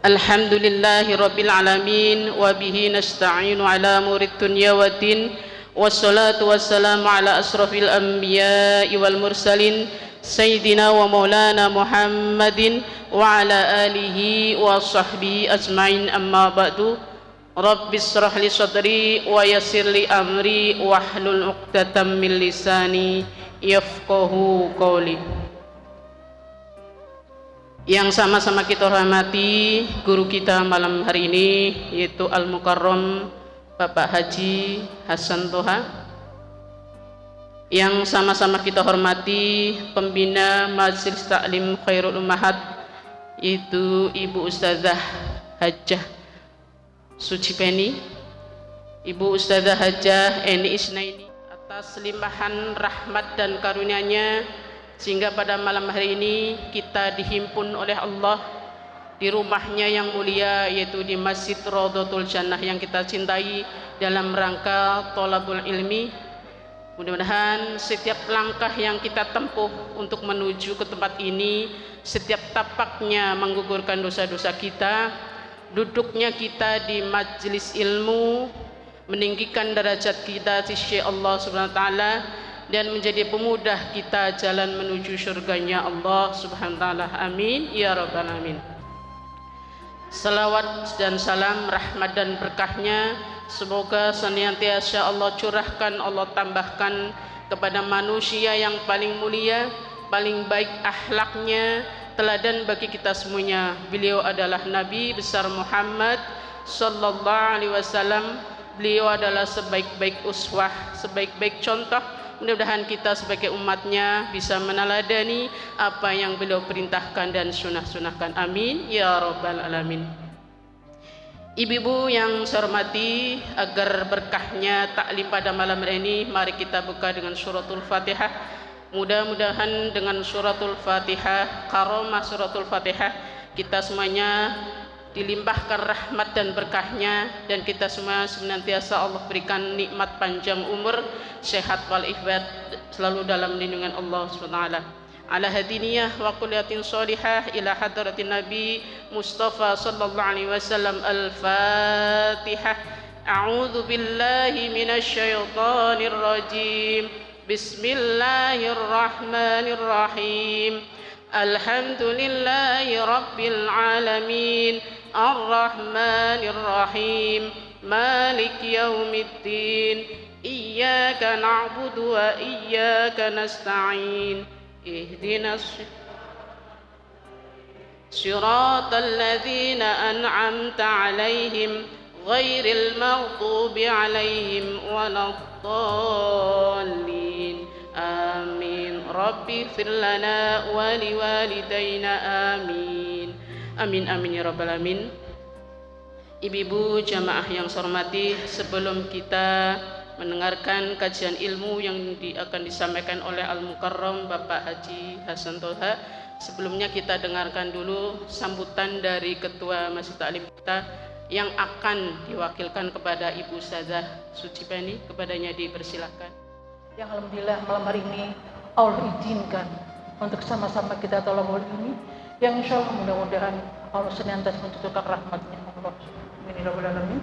Alhamdulillahi Rabbil Alamin wa bihi nasta'inu ala murid dunya wa din wassalatu wassalamu ala asrafil anbiya'i wal mursalin Sayyidina wa maulana Muhammadin wa ala alihi wa sahbihi ajma'in amma ba'du Rabbis shrah li sadri wa yassir li amri wahlul 'uqdatam min lisani yafqahu qawli. Yang sama-sama kita hormati guru kita malam hari ini, yaitu Al-Mukarram Bapak Haji Hasan Toha. Yang sama-sama kita hormati pembina Majelis Taklim Khairul Ummahat, yaitu Ibu Ustazah Hajjah Sucipeni, Ibu Ustazah Hajjah Eni Isnaini, atas limpahan rahmat dan karunia-Nya sehingga pada malam hari ini kita dihimpun oleh Allah di rumahnya yang mulia, yaitu di Masjid Raudhatul Jannah yang kita cintai dalam rangka thalabul ilmi. Mudah-mudahan setiap langkah yang kita tempuh untuk menuju ke tempat ini, setiap tapaknya menggugurkan dosa-dosa kita, duduknya kita di majelis ilmu meninggikan derajat kita di sisi Allah Subhanahu wa taala dan menjadi pemudah kita jalan menuju surganya Allah Subhanahu wa taala. Amin ya rabbal alamin. Salawat dan salam, rahmat dan berkahnya semoga senantiasa Allah curahkan, Allah tambahkan kepada manusia yang paling mulia, paling baik akhlaknya, teladan bagi kita semuanya. Beliau adalah Nabi besar Muhammad sallallahu alaihi wasallam. Beliau adalah sebaik-baik uswah, sebaik-baik contoh. Mudah-mudahan kita sebagai umatnya bisa meneladani apa yang beliau perintahkan dan sunah-sunahkan. Amin ya rabbal alamin. Ibu-ibu yang saya hormati, agar berkahnya taklim pada malam hari ini, mari kita buka dengan suratul Fatihah. Mudah-mudahan dengan suratul Fatihah, karamah suratul Fatihah, kita semuanya dilimpahkan rahmat dan berkahnya, dan kita semua senantiasa Allah berikan nikmat panjang umur, sehat wal ifat, selalu dalam lindungan Allah SWT. Ala hadiniyah wa kuliyatin salihah ila hadratin Nabi Mustafa sallallahu alaihi wasallam. Al-Fatihah. A'udzu billahi minasy syaithanir rajim. Bismillahirrahmanirrahim. Alhamdulillahi rabbil alamin. Ar-Rahmanir Rahim, Malik Yaumiddin, Iyyaka na'budu wa iyyaka nasta'in, Ihdinas siratal ladzina an'amta 'alaihim ghairil maghdubi 'alaihim waladdallin. Amin. Rabbi ighfir lana wa liwalidayna. Amin. Amin amin ya rabbal alamin. Ibu-ibu jamaah yang saya hormati, sebelum kita mendengarkan kajian ilmu yang akan disampaikan oleh Al-Mukarram Bapak Haji Hasan Toha, sebelumnya kita dengarkan dulu sambutan dari Ketua Masjid Taklim kita yang akan diwakilkan kepada Ibu Ustazah Sucipeni. Kepadanya dipersilakan. Yang alhamdulillah malam hari ini Allah izinkan untuk sama-sama kita tolong ini, yang insya Allah mudah-mudahan Allah senantiasa mencurahkan rahmatnya Allah. Amin ya rabbal alamin.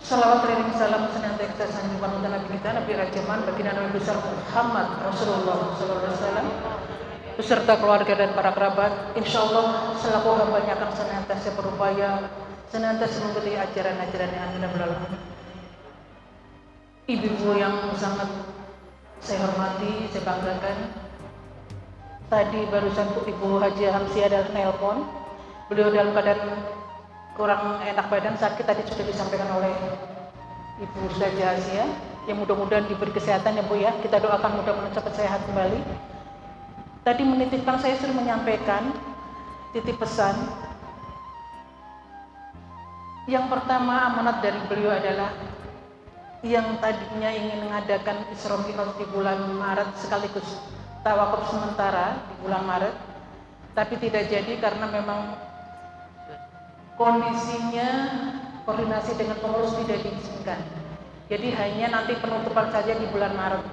Salawat dan salam senantiasa sanjungan untuk Nabi kita, Nabi Rajaman, baginda Nabi besar Muhammad Rasulullah sallallahu alaihi wasallam, beserta keluarga dan para kerabat. Insya Allah selaku hambanya akan senantiasa berupaya, senantiasa mengikuti ajaran-ajaran yang Amin ya rabbal alamin. Ibu-ibu yang sangat saya hormati, saya banggakan, tadi barusan Ibu Haji Hamsiah ada nelpon, beliau dalam keadaan kurang enak badan, sakit, tadi sudah disampaikan oleh Ibu Ustazah Asia, yang mudah-mudahan diberi kesehatan ya Bu ya, kita doakan mudah-mudahan cepat sehat kembali. Tadi menitipkan, saya suruh menyampaikan titip pesan. Yang pertama, amanat dari beliau adalah yang tadinya ingin mengadakan Isra Mi'raj di bulan Maret sekaligus tawakuf sementara di bulan Maret, tapi tidak jadi karena memang kondisinya koordinasi dengan pengurus tidak diizinkan. Jadi hanya nanti penutupan saja di bulan Maret.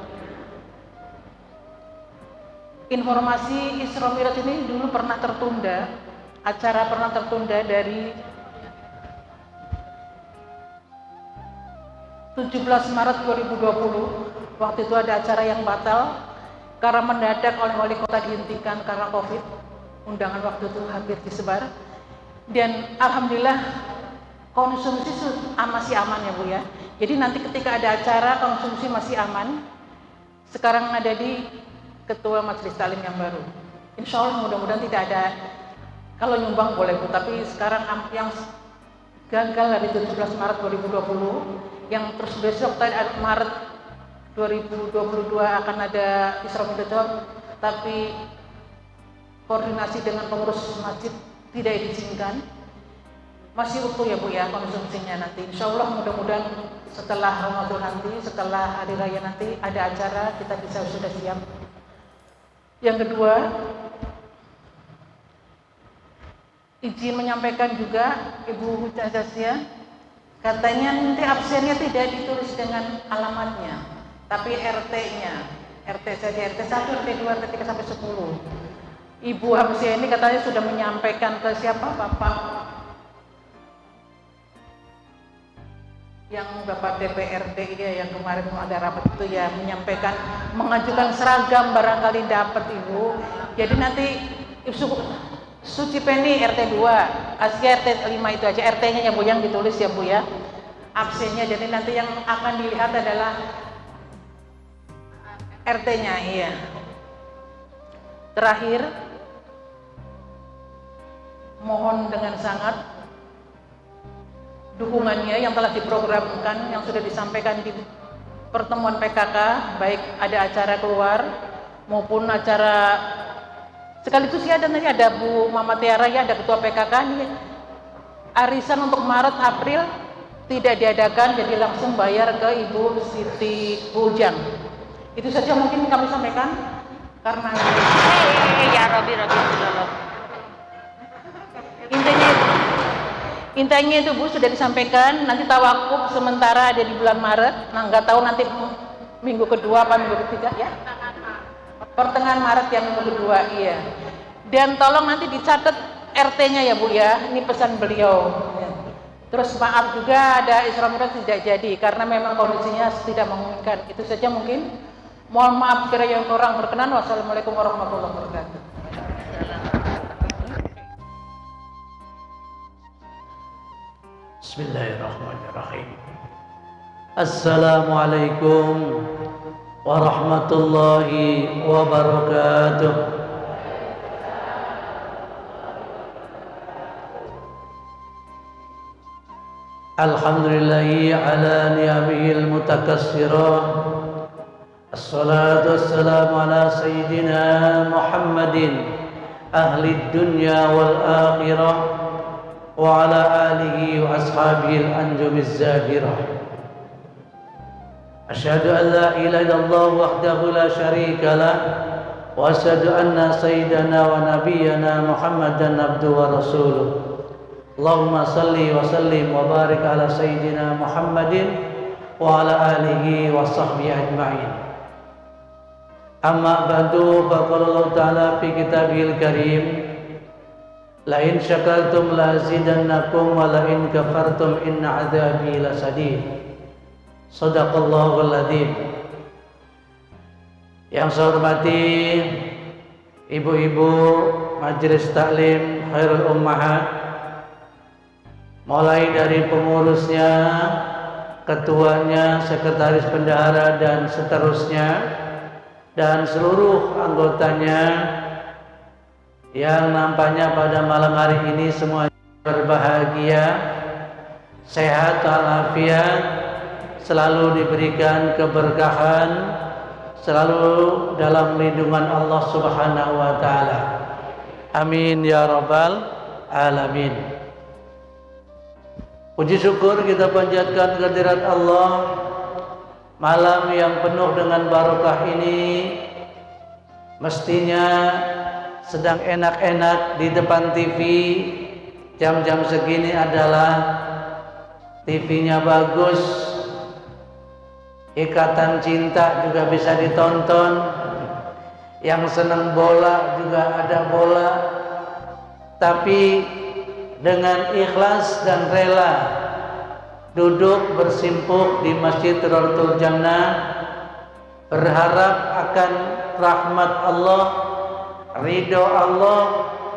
Informasi Isra Mi'raj ini dulu pernah tertunda, acara pernah tertunda dari 17 Maret 2020. Waktu itu ada acara yang batal karena mendadak oleh wali kota dihentikan karena Covid. Undangan waktu itu hampir disebar. Dan alhamdulillah konsumsi masih aman ya Bu ya. Jadi nanti ketika ada acara konsumsi masih aman. Sekarang ada di Ketua Majelis Taklim yang baru. Insya Allah mudah-mudahan tidak ada, kalau nyumbang boleh Bu, tapi sekarang yang gagal dari 17 Maret 2020, yang terus besok Maret 2022 akan ada Isra Mi'raj, tapi koordinasi dengan pengurus masjid tidak diizinkan. Masih utuh ya Bu ya konsumsinya nanti. Insya Allah mudah-mudahan setelah Ramadan nanti, setelah hari raya nanti ada acara, kita bisa sudah siap. Yang kedua, izin menyampaikan juga Ibu Hujazasia, katanya nanti absennya tidak ditulis dengan alamatnya, tapi RT-nya, RT saja, RT 1, RT 2, RT 3 sampai 10. Ibu Hamsiah ini katanya sudah menyampaikan ke siapa? Bapak yang Bapak DPRD ya, yang kemarin ada rapat itu ya, menyampaikan mengajukan seragam barangkali dapat Ibu. Jadi nanti Suci Penny RT 2, Asia RT 5 itu aja, RT-nya ya Bu yang ditulis ya Bu ya, absennya. Jadi nanti yang akan dilihat adalah RT-nya. Iya. Terakhir, mohon dengan sangat dukungannya yang telah diprogramkan, yang sudah disampaikan di pertemuan PKK, baik ada acara keluar maupun acara sekaligus ya, dan nanti ada Bu Mama Tiara ya, ada Ketua PKK nih. Arisan untuk Maret April tidak diadakan, jadi langsung bayar ke Ibu Siti Bujang. Itu saja mungkin kami sampaikan karena ya Robi intinya itu Bu sudah disampaikan. Nanti tawakuf sementara ada di bulan Maret. Nah nggak tahu nanti minggu kedua apa minggu ketiga ya, pertengahan Maret ya, minggu kedua. Iya. Dan tolong nanti dicatat RT-nya ya Bu ya, ini pesan beliau. Terus maaf juga ada Isra Mi'raj tidak jadi karena memang kondisinya tidak memungkinkan. Itu saja mungkin. Mohon maaf kira yang kurang berkenan. Wassalamualaikum warahmatullahi wabarakatuh. Bismillahirrahmanirrahim. Assalamualaikum warahmatullahi wabarakatuh. Alhamdulillahi ala ni'amihil mutakassirah. Assalatu wassalamu ala sayyidina Muhammadin ahli dunya wal akhirah wa ala alihi wa ashabihi al-anjumiz zahirah. Asyhadu an la ilaha illallah wahdahu la syarika lah wa asyhadu anna sayyidana wa nabiyyana Muhammadan abduhu wa rasuluh. Allahumma salli wa sallim wa barik ala sayyidina Muhammadin wa ala alihi wa sahbihi ajma'in. Amma ba'du, faqala Allah ta'ala fi kitabihil karim, la in syakartum la azidannakum wa la in kafartum inna adzabi lasadid. Shadaqallahul adzim. Yang saya hormati ibu-ibu Majelis Taklim Khairul Ummahat, mulai dari pengurusnya, ketuanya, sekretaris bendahara dan seterusnya, dan seluruh anggotanya yang nampaknya pada malam hari ini semuanya berbahagia, sehat walafiat, selalu diberikan keberkahan, selalu dalam lindungan Allah Subhanahu wa taala. Amin ya rabbal alamin. Puji syukur kita panjatkan kehadirat Allah. Malam yang penuh dengan barokah ini mestinya sedang enak-enak di depan TV. Jam-jam segini adalah TV-nya bagus, Ikatan Cinta juga bisa ditonton, yang senang bola juga ada bola. Tapi dengan ikhlas dan rela duduk bersimpuh di Masjid Raudhatul Jannah, berharap akan rahmat Allah, ridho Allah,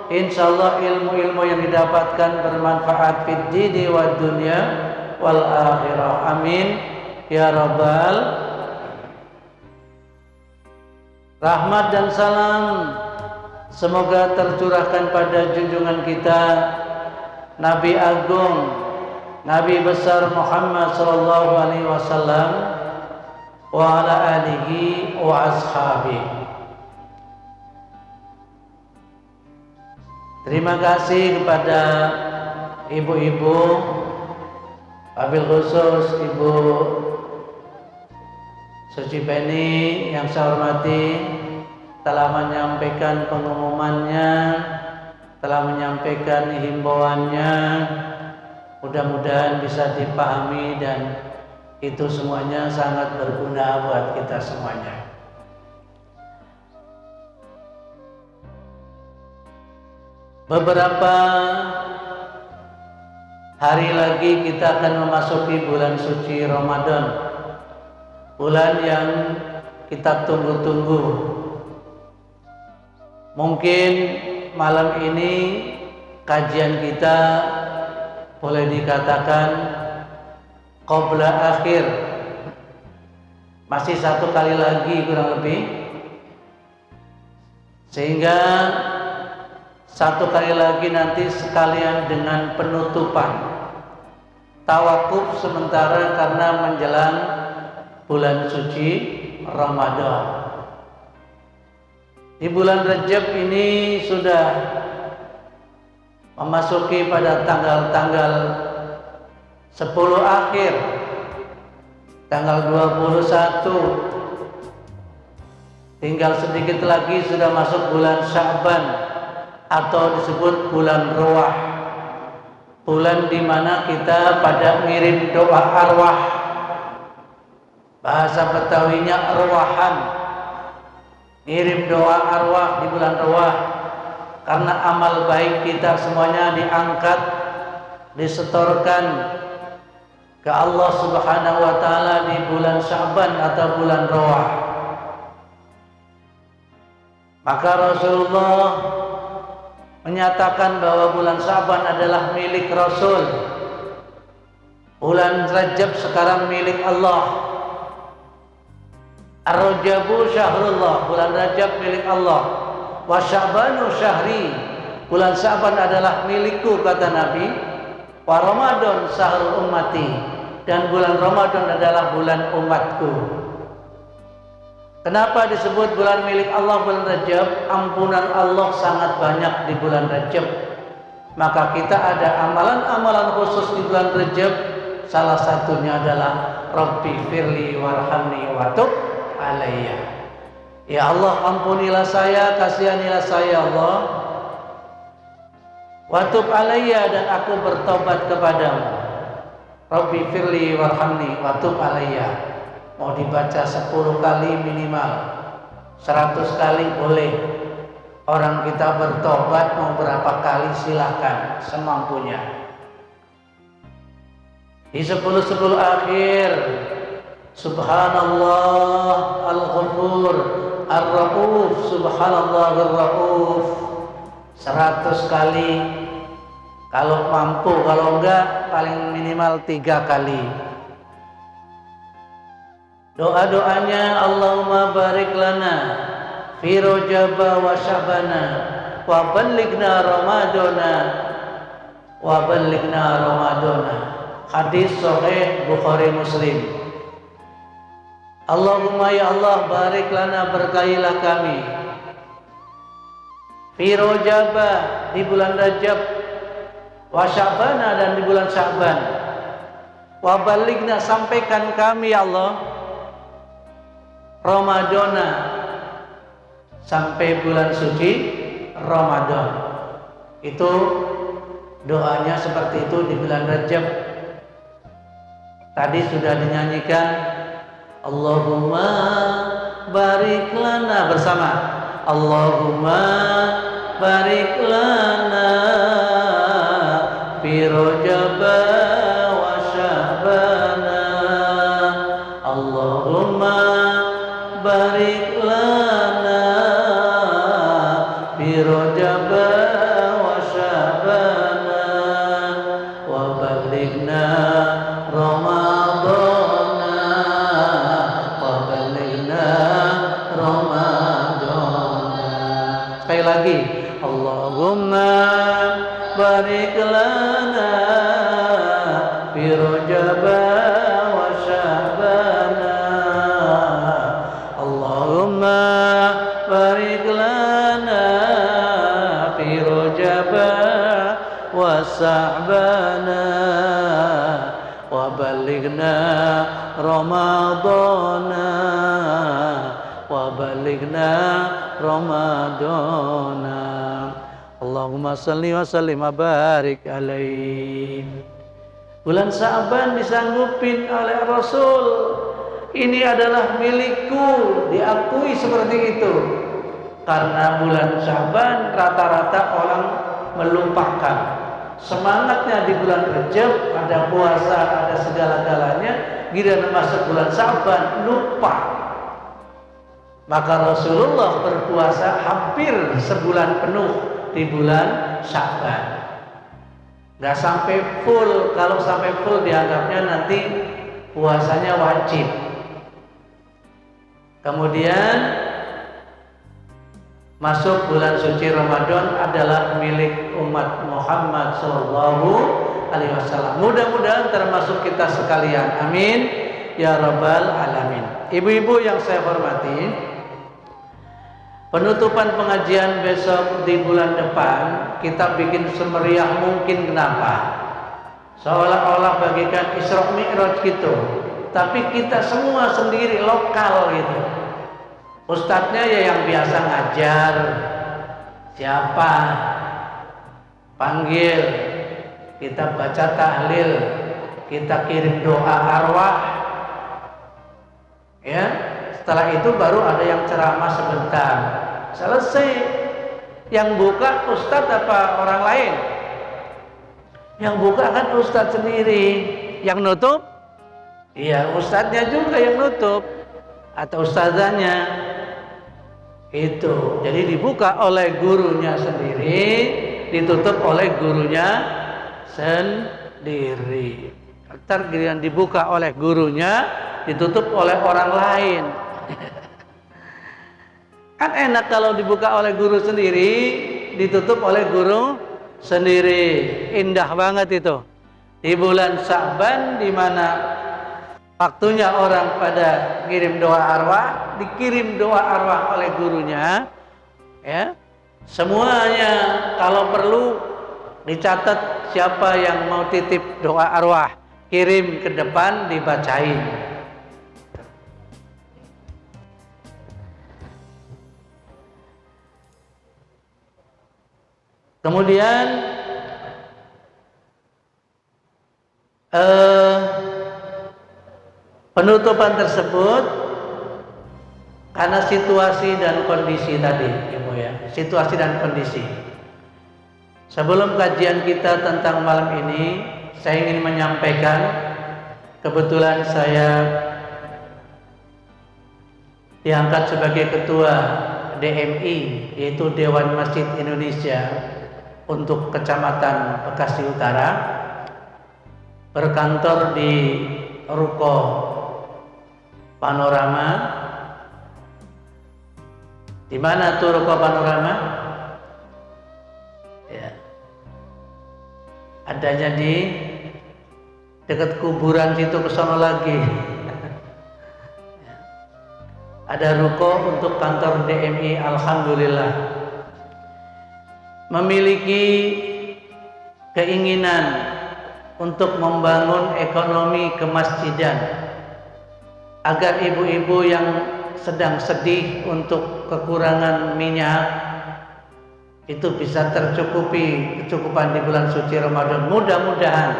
insyaallah ilmu-ilmu yang didapatkan bermanfaat fid dini wad dunya wal akhirah. Amin ya rabbal. Rahmat dan salam semoga tercurahkan pada junjungan kita Nabi Agung, Nabi besar Muhammad sallallahu alaihi wasallam wa ala alihi wa ashabihi. Terima kasih kepada ibu-ibu, wabil khusus Ibu Suci Penny yang saya hormati, telah menyampaikan pengumumannya, telah menyampaikan himbauannya. Mudah-mudahan bisa dipahami dan itu semuanya sangat berguna buat kita semuanya. Beberapa hari lagi kita akan memasuki bulan suci Ramadan, bulan yang kita tunggu-tunggu. Mungkin malam ini kajian kita boleh dikatakan qabla akhir, masih satu kali lagi kurang lebih, sehingga satu kali lagi nanti sekalian dengan penutupan tawakuf sementara karena menjelang bulan suci Ramadan. Di bulan Rajab ini sudah memasuki pada tanggal-tanggal 10 akhir, tanggal 21, tinggal sedikit lagi sudah masuk bulan Sya'ban atau disebut bulan Ruwah, bulan di mana kita pada ngirim doa arwah, bahasa Betawinya ruwahan, ngirim doa arwah di bulan Ruwah, karena amal baik kita semuanya diangkat, disetorkan ke Allah Subhanahu wa taala di bulan Sya'ban atau bulan Ruwah. Maka Rasulullah menyatakan bahwa bulan Sya'ban adalah milik Rasul, bulan Rajab sekarang milik Allah. Ar-Rajabu syahrullah, bulan Rajab milik Allah. Wa Sya'banu syahri, bulan Sya'ban adalah milikku kata Nabi. Wa Ramadan syahrul ummati, dan bulan Ramadan adalah bulan umatku. Kenapa disebut bulan milik Allah bulan Rajab? Ampunan Allah sangat banyak di bulan Rajab. Maka kita ada amalan-amalan khusus di bulan Rajab. Salah satunya adalah Rabbi firli warhamni wa tub alayya. Ya Allah, ampunilah saya, kasihanilah saya Allah. Wa tub alayya, dan aku bertobat kepadamu. Rabbi firli warhamni wa tub alayya. Mau dibaca 10 kali minimal, 100 kali boleh. Orang kita bertobat mau berapa kali silahkan, semampunya. Di 10-10 akhir, Subhanallah al-Ghafur ar-Rauf, Subhanallah ar-Rauf, 100 kali kalau mampu, kalau enggak paling minimal 3 kali. Doa-doanya, Allahumma barik lana fi Rajaba wa Sya'bana wa ballighna Ramadana wa ballighna Ramadana. Hadis sahih Bukhari Muslim. Allahumma ya Allah, barik lana, berkahilah kami fi Rajaba, di bulan Rajab, wa Sya'bana, dan di bulan Sya'ban, wa ballighna, sampaikan kami ya Allah Ramadana, sampai bulan suci Ramadan. Itu doanya seperti itu di bulan Rajab. Tadi sudah dinyanyikan Allahumma barik lana bersama. Allahumma barik lana fi Rajab wa Sya'bana. Allahumma barik lana fi Rajab wa Sya'bana wa balighna Ramadana wa balighna Ramadana. Sekali lagi, Allahumma barik lana fi Rajab wa Sya'bana. Allahumma barik lana fi Rajab wa Sya'bana wa balighna Ramadana wa balighna Ramadana. Allahumma salli wa sallim wa barik alaihi. Bulan Sya'ban disanggupin oleh Rasul. Ini adalah milikku, diakui seperti itu. Karena bulan Sya'ban rata-rata orang melupakan. Semangatnya di bulan Rajab, ada puasa, ada segala-galanya. Giliran masuk bulan Sya'ban lupa. Maka Rasulullah berpuasa hampir sebulan penuh di bulan Sya'ban. Nggak sampai full. Kalau sampai full dianggapnya nanti puasanya wajib. Kemudian masuk bulan suci Ramadan adalah milik umat Muhammad Sallallahu Alaihi Wasallam. Mudah-mudahan termasuk kita sekalian. Amin ya Rabbal Alamin. Ibu-ibu yang saya hormati, penutupan pengajian besok di bulan depan kita bikin semeriah mungkin. Kenapa? Seolah-olah bagikan Isra Mi'raj gitu. Tapi kita semua sendiri lokal gitu. Ustadznya ya yang biasa ngajar. Siapa? Panggil. Kita baca tahlil. Kita kirim doa arwah. Ya. Setelah itu baru ada yang ceramah sebentar. Selesai. Yang buka ustadz apa orang lain? Yang buka kan ustadz sendiri. Yang nutup? Iya, ustadznya juga yang nutup. Atau ustazahnya. Itu. Jadi dibuka oleh gurunya sendiri. Ditutup oleh gurunya sendiri. Ntar giliran dibuka oleh gurunya, ditutup oleh orang lain. Kan enak kalau dibuka oleh guru sendiri, ditutup oleh guru sendiri. Indah banget itu. Di bulan Sya'ban di mana waktunya orang pada kirim doa arwah, dikirim doa arwah oleh gurunya. Ya. Semuanya kalau perlu dicatat siapa yang mau titip doa arwah, kirim ke depan dibacain. Kemudian penutupan tersebut karena situasi dan kondisi tadi, Ibu ya, situasi dan kondisi. Sebelum kajian kita tentang malam ini, saya ingin menyampaikan, kebetulan saya diangkat sebagai ketua DMI, yaitu Dewan Masjid Indonesia untuk Kecamatan Bekasi Utara, berkantor di Ruko Panorama. Di mana tuh Ruko Panorama? Ya. Adanya di dekat kuburan situ, ke sono lagi. Ada ruko untuk kantor DMI, alhamdulillah. Memiliki keinginan untuk membangun ekonomi kemasjidan agar ibu-ibu yang sedang sedih untuk kekurangan minyak itu bisa tercukupi kecukupan di bulan suci Ramadan. Mudah-mudahan,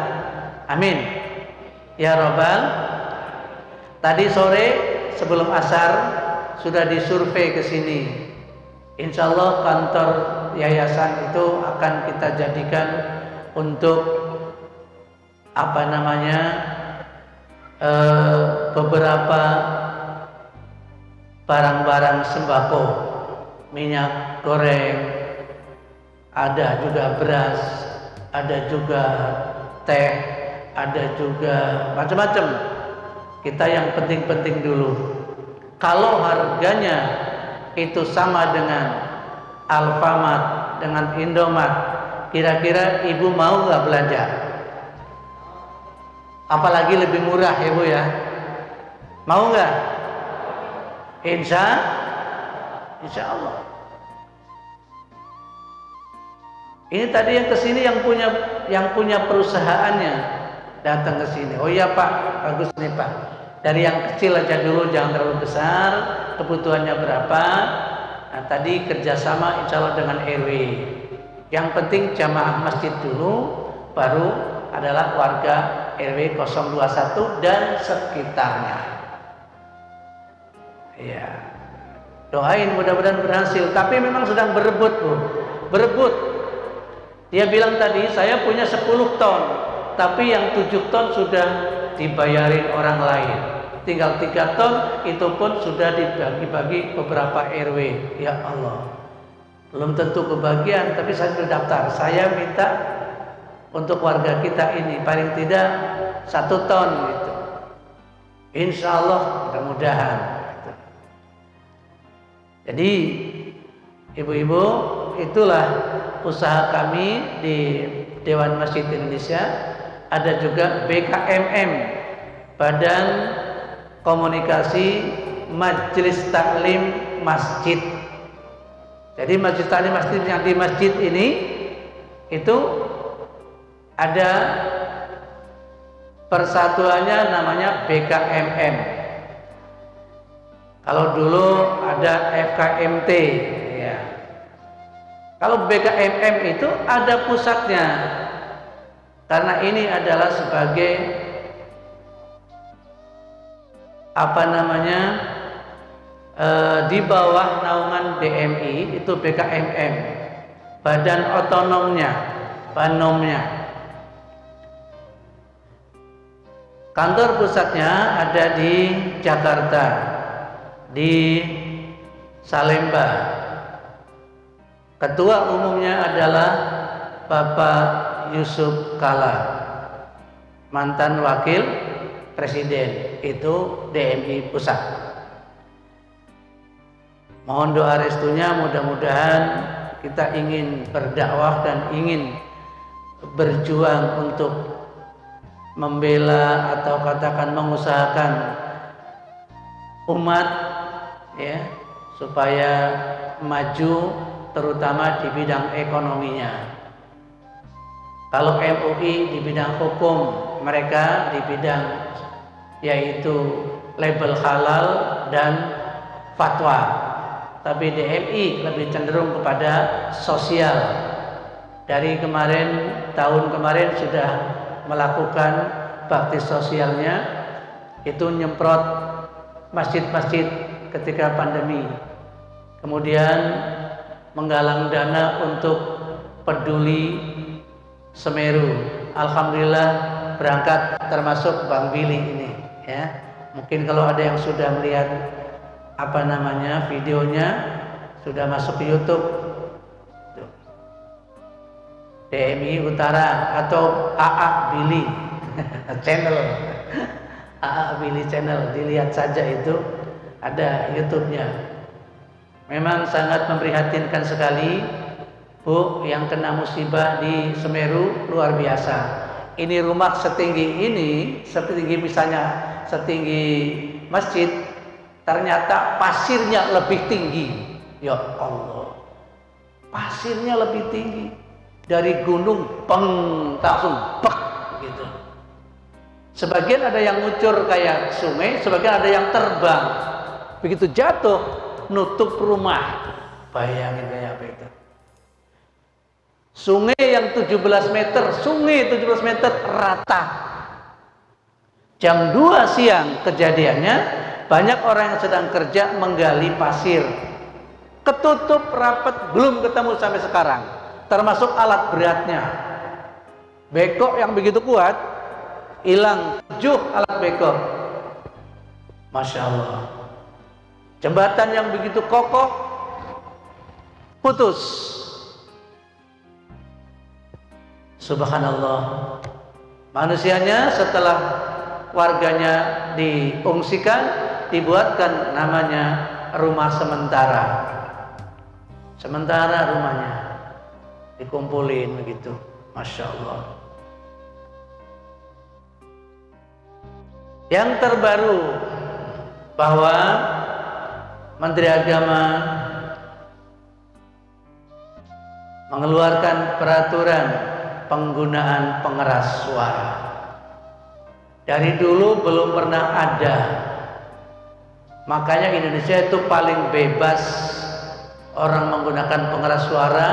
amin. ya Rabbal. Tadi sore sebelum asar sudah disurvei ke sini. Insya Allah kantor yayasan itu akan kita jadikan untuk beberapa barang-barang sembako, minyak goreng, ada juga beras, ada juga teh, ada juga macam-macam. Kita yang penting-penting dulu. Kalau harganya itu sama dengan Alfamart, dengan Indomart, kira-kira ibu mau nggak belanja? Apalagi lebih murah ya Bu ya. Mau nggak? Insya Allah. Ini tadi yang kesini yang punya perusahaannya datang ke sini. Oh iya Pak, bagus nih Pak. Dari yang kecil aja dulu, jangan terlalu besar. Kebutuhannya berapa? Nah tadi kerjasama insya Allah dengan RW. Yang penting jamaah masjid dulu, baru adalah warga RW 021 dan sekitarnya. Ya, doain mudah-mudahan berhasil. Tapi memang sedang berebut Bu, berebut. Dia bilang tadi saya punya 10 ton, tapi yang 7 ton sudah dibayarin orang lain. Tinggal 3 ton itu pun sudah dibagi-bagi beberapa RW. Ya Allah, belum tentu kebagian, tapi saya sudah daftar. Saya minta untuk warga kita ini paling tidak 1 ton gitu. Insya Allah mudah-mudahan gitu. Jadi ibu-ibu, itulah usaha kami di Dewan Masjid Indonesia. Ada juga BKMM, Badan Komunikasi Majelis Taklim Masjid. Jadi Majelis Taklim Masjid yang di masjid ini itu ada persatuannya namanya BKMM. Kalau dulu ada FKMT ya. Kalau BKMM itu ada pusatnya. Karena ini adalah sebagai di bawah naungan DMI, itu BKMM, Badan Otonomnya, Banomnya. Kantor pusatnya ada di Jakarta, di Salemba. Ketua umumnya adalah Bapak Yusuf Kala, mantan wakil presiden, itu DMI pusat. Mohon doa restunya, mudah-mudahan kita ingin berdakwah dan ingin berjuang untuk membela atau katakan mengusahakan umat ya, supaya maju terutama di bidang ekonominya. Kalau MUI di bidang hukum, mereka di bidang yaitu label halal dan fatwa. Tapi DMI lebih cenderung kepada sosial. Dari tahun kemarin sudah melakukan bakti sosialnya, itu nyemprot masjid-masjid ketika pandemi. Kemudian menggalang dana untuk peduli Semeru. Alhamdulillah berangkat, termasuk Bang Billy ini ya. Mungkin kalau ada yang sudah melihat videonya, sudah masuk ke YouTube tuh. DMI Utara atau AA Billy channel. AA Billy channel, dilihat saja, itu ada YouTube-nya. Memang sangat memprihatinkan sekali Bu, yang kena musibah di Semeru luar biasa. Ini rumah setinggi ini, setinggi masjid, ternyata pasirnya lebih tinggi. Ya Allah, pasirnya lebih tinggi dari gunung, langsung pek gitu. Sebagian ada yang ngucur kayak sungai, sebagian ada yang terbang. Begitu jatuh, nutup rumah. Bayangin kayak apa itu. Sungai yang 17 meter rata. Jam 2 siang kejadiannya, banyak orang yang sedang kerja menggali pasir. Ketutup rapat, belum ketemu sampai sekarang. Termasuk alat beratnya. Bekok yang begitu kuat, hilang 7 alat bekok. Masya Allah. Jembatan yang begitu kokoh, putus. Subhanallah. Manusianya setelah warganya diungsikan, dibuatkan namanya rumah sementara. Sementara rumahnya dikumpulin begitu. Masya Allah. Yang terbaru bahwa Menteri Agama mengeluarkan peraturan penggunaan pengeras suara. Dari dulu belum pernah ada. Makanya Indonesia itu paling bebas orang menggunakan pengeras suara.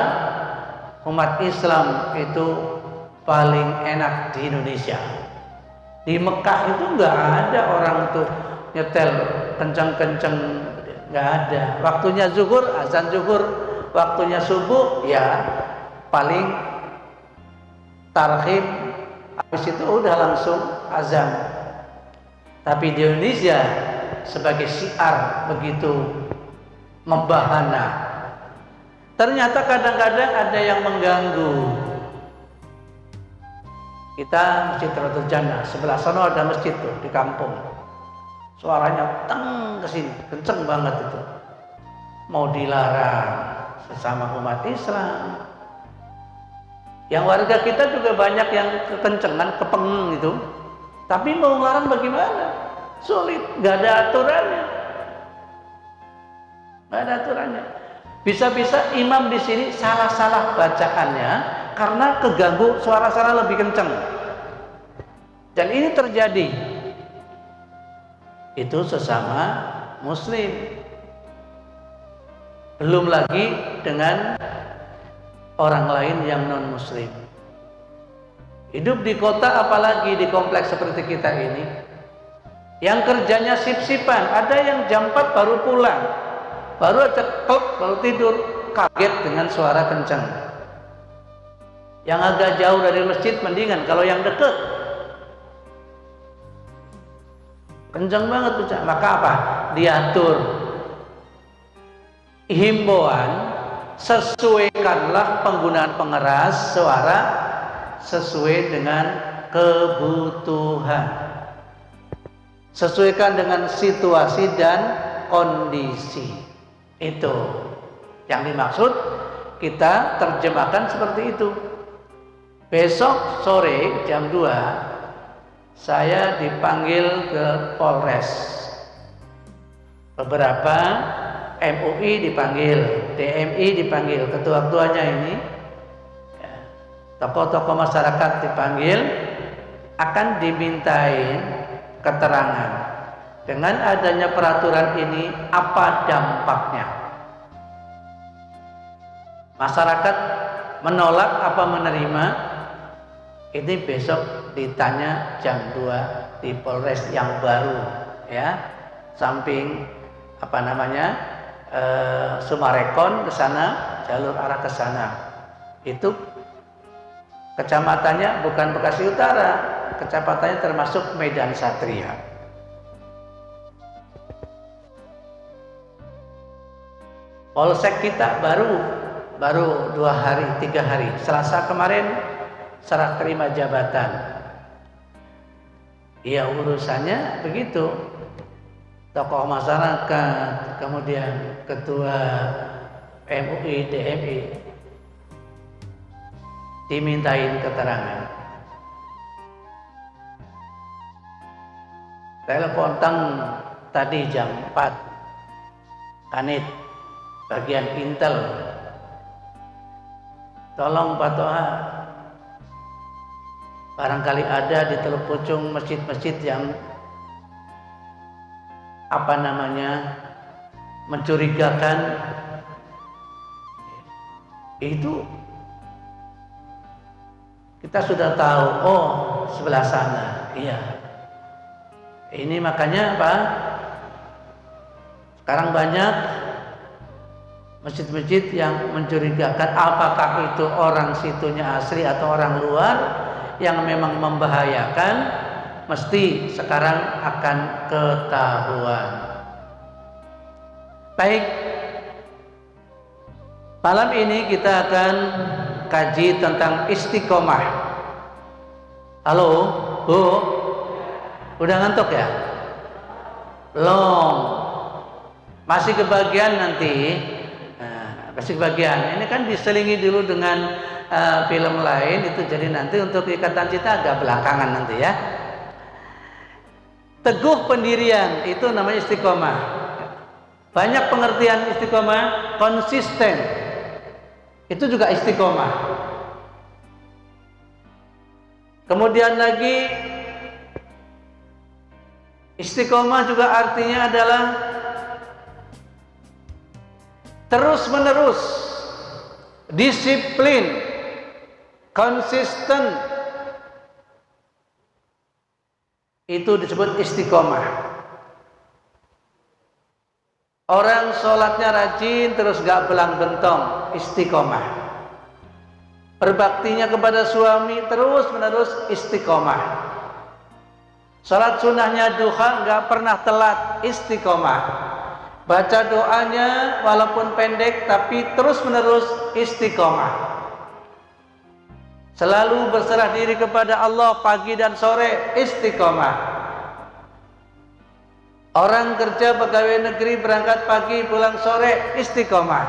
Umat Islam itu paling enak di Indonesia. Di Mekah itu nggak ada orang tuh nyetel kencang-kencang, nggak ada. Waktunya zuhur, azan zuhur. Waktunya subuh, ya paling tarhib. Habis itu udah langsung azan. Tapi di Indonesia sebagai syiar begitu membahana. Ternyata kadang-kadang ada yang mengganggu. Kita Masjid Raudhatul Jannah, sebelah sana ada masjid tuh di kampung. Suaranya teng ke sini, kenceng banget itu. Mau dilarang sesama umat Islam. Yang warga kita juga banyak yang kekencengan, kepeng itu. Tapi mau ngelarang bagaimana? Sulit, nggak ada aturannya. Nggak ada aturannya. Bisa-bisa imam di sini salah-salah bacaannya karena keganggu suara-suara lebih kencang. Dan ini terjadi. Itu sesama Muslim. Belum lagi dengan orang lain yang non Muslim. Hidup di kota, apalagi di kompleks seperti kita ini, yang kerjanya sip-sipan. Ada yang jam 4 baru pulang, baru aja klub, baru tidur, kaget dengan suara kencang. Yang agak jauh dari masjid mendingan, kalau yang dekat kencang banget tuh. Maka apa? Diatur. Himbauan, sesuaikanlah penggunaan pengeras suara sesuai dengan kebutuhan, sesuaikan dengan situasi dan kondisi. Itu yang dimaksud, kita terjemahkan seperti itu. Besok sore jam 2 saya dipanggil ke Polres. Beberapa MUI dipanggil, DMI dipanggil, ketua-ketuanya ini, tokoh-tokoh masyarakat dipanggil, akan dimintain keterangan. Dengan adanya peraturan ini, apa dampaknya? Masyarakat menolak apa menerima? Ini besok ditanya jam 2 di Polres yang baru, ya, samping apa namanya, Sumarekon ke sana, jalur arah ke sana. Itu kecamatannya bukan Bekasi Utara, kecamatannya termasuk Medan Satria. Polsek kita baru 2 hari, 3 hari. Selasa kemarin serah terima jabatan. Ya urusannya begitu. Tokoh masyarakat, kemudian ketua MUI, DMI dimintain keterangan. Telepon tadi jam 4, Kanit bagian Intel, tolong Pak Toha, barangkali ada di Teluk Pucung masjid-masjid yang apa namanya mencurigakan. Itu kita sudah tahu, oh sebelah sana, iya. Ini makanya apa? Sekarang banyak masjid-masjid yang mencurigakan apakah itu orang situnya asli atau orang luar yang memang membahayakan, mesti sekarang akan ketahuan. Baik, malam ini kita akan kaji tentang istiqomah. Halo, Bu, udah ngantuk ya? Belum, masih kebagian nanti. Nah, masih kebagian. Ini kan diselingi dulu dengan film lain, itu jadi nanti untuk ikatan cinta agak belakangan nanti ya. Teguh pendirian itu namanya istiqomah. Banyak pengertian istiqomah, konsisten. Itu juga istiqomah. Kemudian lagi istiqomah juga artinya adalah terus menerus, disiplin, konsisten. Itu disebut istiqomah. Orang sholatnya rajin terus gak belang bentong, istiqomah. Berbaktinya kepada suami terus menerus, istiqomah. Sholat sunnahnya duha gak pernah telat, istiqomah. Baca doanya walaupun pendek tapi terus menerus, istiqomah. Selalu berserah diri kepada Allah pagi dan sore, istiqomah. Orang kerja pegawai negeri berangkat pagi pulang sore, istiqomah.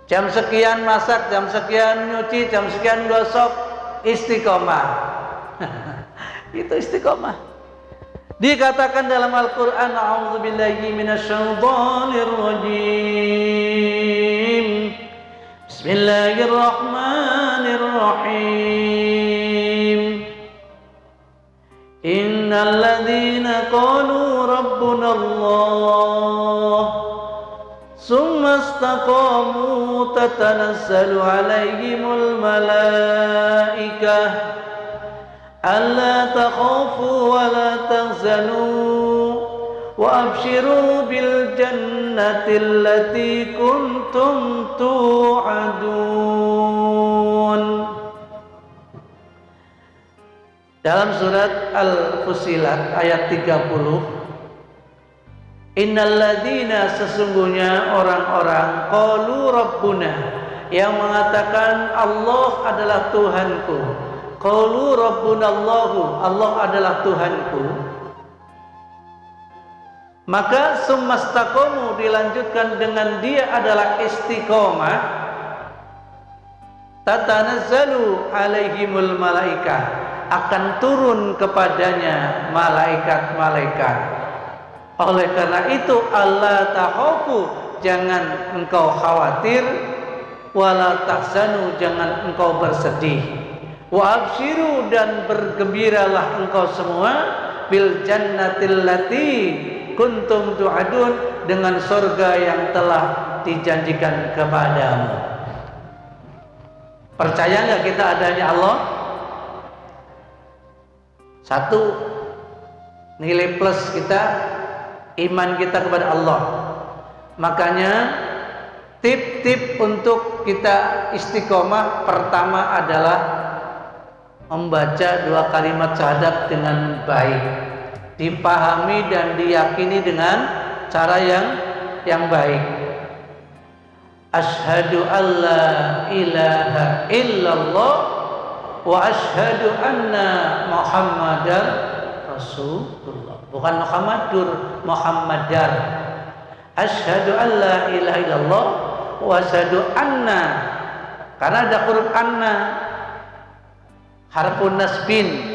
Jam sekian masak, jam sekian nyuci, jam sekian gosok, istiqomah. Itu istiqomah. Dikatakan dalam Al-Quran, a'udzubillahi minasyaitonir rajim. Bismillahirrahmanirrahim. Innal ladzina qalu rabbuna Allah summa istaqamu tatanazzalu alaihimul malaikah alla takhafu wa la tahzanu wa abshiru bil jannati allati kuntum tu'adun. Dalam surat Al-Fussilat ayat 30, innalladzina, sesungguhnya orang-orang, qalu rabbuna, yang mengatakan Allah adalah Tuhanku. Qalu rabbuna Allahu, Allah adalah Tuhanku. Maka summastaqamu, dilanjutkan dengan dia adalah istiqomah. Tatanazzalu alaihimul malaikah, akan turun kepadanya malaikat-malaikat. Oleh karena itu, alla takhafu, jangan engkau khawatir, wala tahzanu, jangan engkau bersedih, wa abshiru, dan bergembiralah engkau semua, bil jannatil lati kuntum tu'adun, dengan surga yang telah dijanjikan kepadamu. Percaya nggak kita adanya Allah? Satu, nilai plus kita, iman kita kepada Allah. Makanya tip-tip untuk kita istiqomah pertama adalah membaca 2 kalimat syahadat dengan baik, dipahami dan diyakini dengan cara yang baik. Asyhadu alla ilaha illallah wa asyhadu anna Muhammadar Rasulullah. Bukan Muhammadur, Muhammadar. Asyhadu alla ilaha illallah wa asyhadu anna, karena ada huruf anna, harfun nasbin.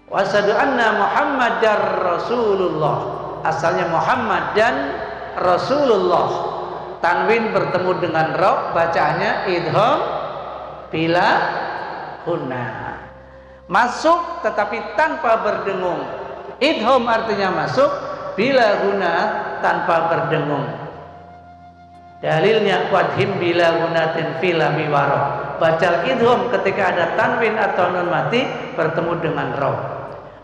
Wa asyhadu anna Muhammadar Rasulullah. Asalnya Muhammad dan Rasulullah. Tanwin bertemu dengan ra, bacaannya idgham bila hunna. Masuk tetapi tanpa berdengung. Idgham artinya masuk, bila hunna tanpa berdengung. Dalilnya wadhim bila hunatin fila miwaro. Baca idgham ketika ada tanwin atau nun mati bertemu dengan ra.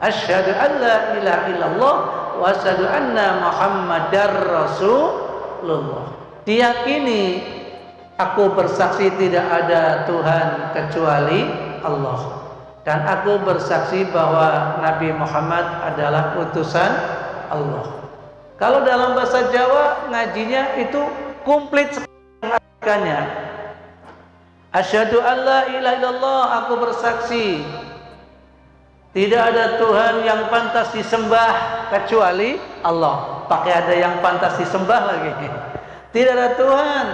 Asyhadu an la ilaha illallah wa asyhadu anna Muhammadar Rasulullah. Diyakini aku bersaksi tidak ada Tuhan kecuali Allah, dan aku bersaksi bahwa Nabi Muhammad adalah utusan Allah. Kalau dalam bahasa Jawa ngajinya itu komplit sekali. Asyhadu an la ilaha illallah, aku bersaksi tidak ada Tuhan yang pantas disembah kecuali Allah. Pakai ada yang pantas disembah lagi. Tidak ada Tuhan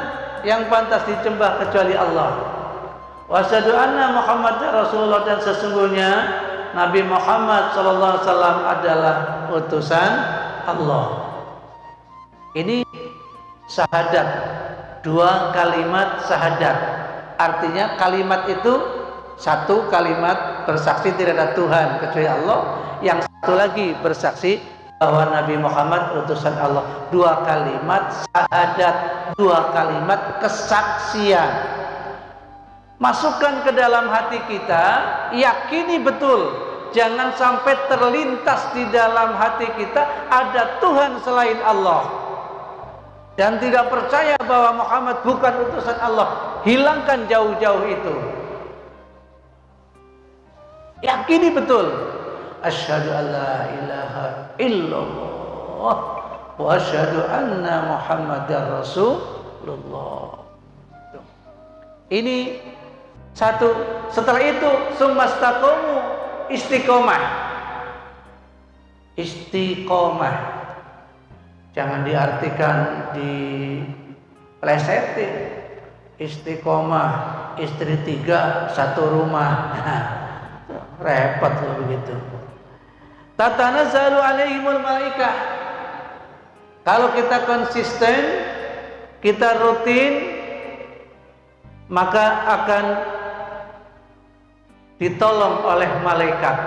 yang pantas disembah kecuali Allah. Wa asyhadu anna Muhammadar Rasulullah, dan sesungguhnya Nabi Muhammad sallallahu alaihi wasallam adalah utusan Allah. Ini syahadat, dua kalimat syahadat. Artinya kalimat itu satu kalimat bersaksi tidak ada Tuhan kecuali Allah, yang satu lagi bersaksi bahwa Nabi Muhammad utusan Allah. Dua kalimat syahadat, dua kalimat kesaksian. Masukkan ke dalam hati kita, yakini betul, jangan sampai terlintas di dalam hati kita ada Tuhan selain Allah, dan tidak percaya bahwa Muhammad bukan utusan Allah. Hilangkan jauh-jauh itu. Yakini betul, asyhadu an la ilaha illallah wa asyhadu anna Muhammadar Rasulullah. Ini satu. Setelah itu summastaqamu, istiqomah. Istiqomah jangan diartikan di plesetin. Istiqomah istri 3 satu rumah. Repot kalau begitu. Tatanazzalu alaihimul malaikah. Kalau kita konsisten, kita rutin, maka akan ditolong oleh malaikat.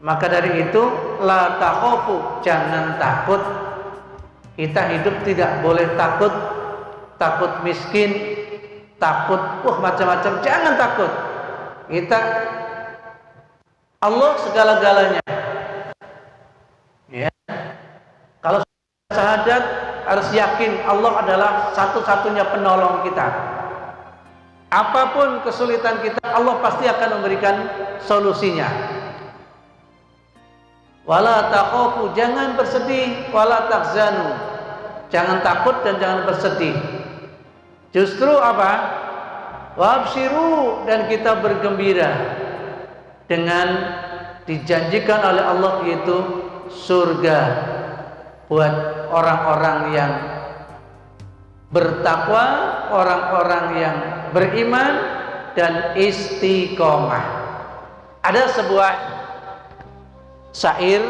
Maka dari itu, la takhafu, jangan takut. Kita hidup tidak boleh takut. Takut miskin, takut macam-macam, jangan takut. Kita Allah segala-galanya. Ya. Kalau syahadat harus yakin Allah adalah satu-satunya penolong kita. Apapun kesulitan kita, Allah pasti akan memberikan solusinya. Wala takhafu, jangan bersedih, wala tahzanu, jangan takut dan jangan bersedih. Justru apa? Wabshiru, dan kita bergembira dengan dijanjikan oleh Allah, yaitu surga buat orang-orang yang bertakwa, orang-orang yang beriman dan istiqomah. Ada sebuah syair,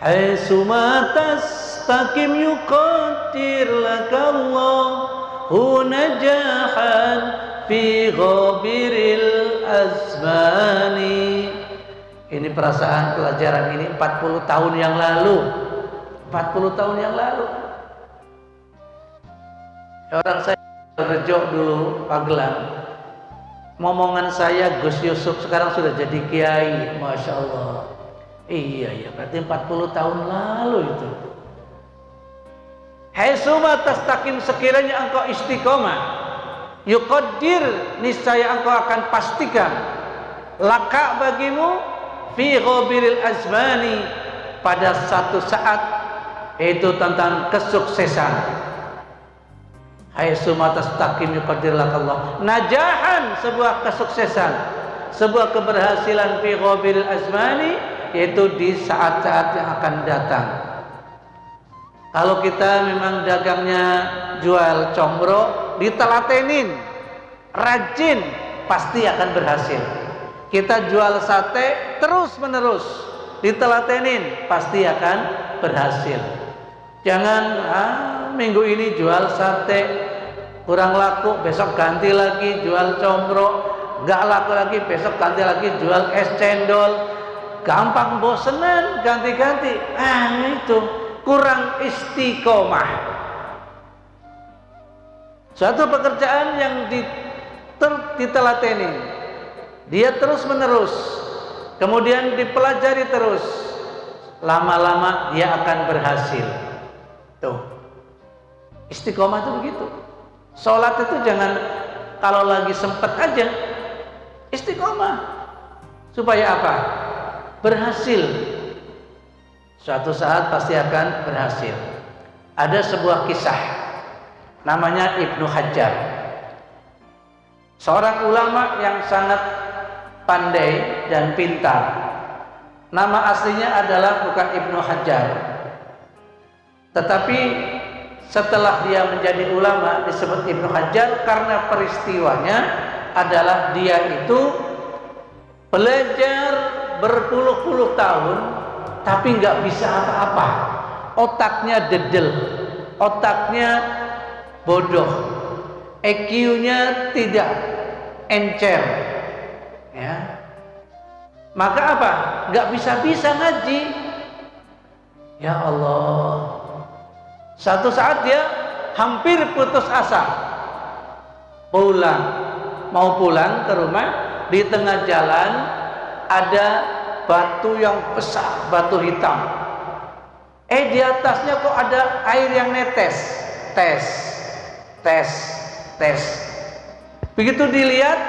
haitsuma tastaqim yuqaddir lakallahu najahan fi ghabiril azmani. Ini perasaan pelajaran ini 40 tahun yang lalu. 40 tahun yang lalu. Orang saya Rejo dulu, Pagelang. Momongan saya Gus Yusuf sekarang sudah jadi kiai, Masya Allah. Iya, berarti 40 tahun lalu itu. Haitsuma tastaqim, sekiranya engkau istiqomah, yuqaddir, niscaya engkau akan pastikan, laka bagimu, fi ghabiril azmani, pada satu saat, yaitu tentang kesuksesan. Haitsuma tastaqim yuqaddir lakallah, najahan, sebuah kesuksesan, sebuah keberhasilan, fi ghabiril azmani, yaitu di saat-saat yang akan datang. Kalau kita memang dagangnya jual combro, ditelatenin, rajin, pasti akan berhasil. Kita jual sate terus menerus, ditelatenin, pasti akan berhasil. Jangan minggu ini jual sate kurang laku, besok ganti lagi jual combro, nggak laku lagi, besok ganti lagi jual es cendol. Gampang bosenan, ganti-ganti. Itu kurang istiqomah. Suatu pekerjaan yang ditelatenin, dia terus menerus, kemudian dipelajari terus, lama-lama dia akan berhasil. Tuh, istiqomah itu begitu. Sholat itu jangan kalau lagi sempet aja, istiqomah. Supaya apa? Berhasil. Suatu saat pasti akan berhasil. Ada sebuah kisah, namanya Ibnu Hajar, seorang ulama yang sangat pandai dan pintar. Nama aslinya adalah bukan Ibnu Hajar, tetapi setelah dia menjadi ulama disebut Ibnu Hajar karena peristiwanya adalah dia itu belajar berpuluh-puluh tahun tapi nggak bisa apa-apa. Otaknya dedel, otaknya bodoh, EQ-nya tidak encer, ya. Maka apa? Nggak bisa-bisa ngaji. Ya Allah. Satu saat dia hampir putus asa. Mau pulang ke rumah, di tengah jalan ada batu yang besar, batu hitam. Di atasnya kok ada air yang netes. Tes. Begitu dilihat,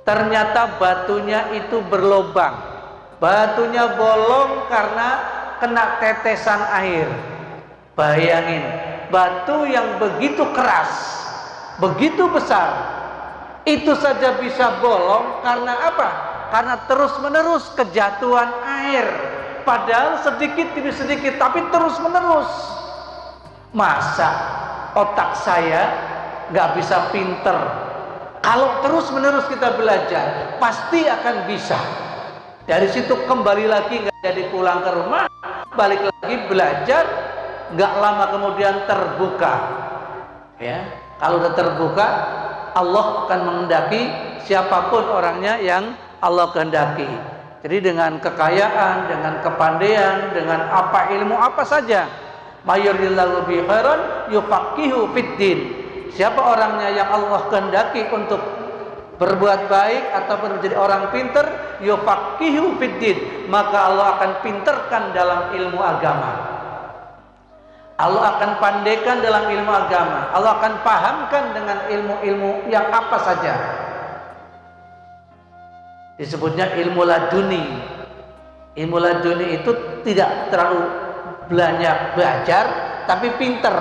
ternyata batunya itu berlubang. Batunya bolong karena kena tetesan air. Bayangin, batu yang begitu keras, begitu besar, itu saja bisa bolong karena apa? Karena terus-menerus kejatuhan air. Padahal sedikit demi sedikit, tapi terus-menerus. Masa otak saya nggak bisa pinter? Kalau terus-menerus kita belajar, pasti akan bisa. Dari situ kembali lagi, nggak jadi pulang ke rumah, balik lagi belajar. Nggak lama kemudian terbuka, ya. Kalau udah terbuka, Allah akan mengendaki siapapun orangnya yang Allah kehendaki. Jadi dengan kekayaan, dengan kepandaian, dengan apa ilmu apa saja, mayuridillahu bi khairan yufaqihu fiddin. Siapa orangnya yang Allah kehendaki untuk berbuat baik ataupun menjadi orang pintar, yufaqihu fiddin, maka Allah akan pinterkan dalam ilmu agama. Allah akan pandaikan dalam ilmu agama. Allah akan pahamkan dengan ilmu-ilmu yang apa saja. Disebutnya ilmu laduni. Ilmu laduni itu tidak terlalu banyak belajar, tapi pinter.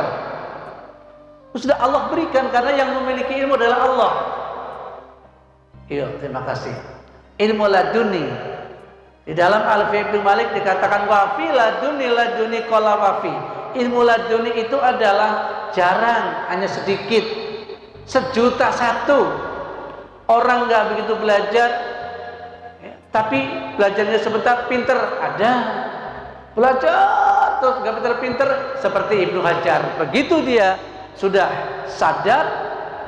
Sudah Allah berikan karena yang memiliki ilmu adalah Allah. Iya, terima kasih. Ilmu laduni. Di dalam Alfiya Ibnu Malik dikatakan wafi laduni qala wafi. Ilmu laduni itu adalah jarang, hanya sedikit. 1.000.000 orang nggak begitu belajar, ya, tapi belajarnya sebentar pinter ada. Belajar terus nggak pinter-pinter seperti Ibnu Hajar. Begitu dia sudah sadar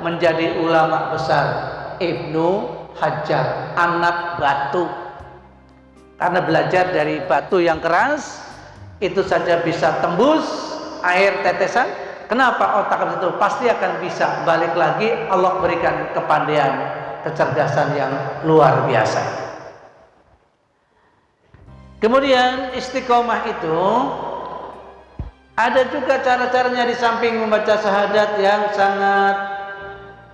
menjadi ulama besar, Ibnu Hajar, anak batu. Karena belajar dari batu yang keras itu saja bisa tembus air tetesan. Kenapa otak itu pasti akan bisa balik lagi? Allah berikan kepandaian, kecerdasan yang luar biasa. Kemudian istiqomah itu ada juga cara-caranya di samping membaca syahadat yang sangat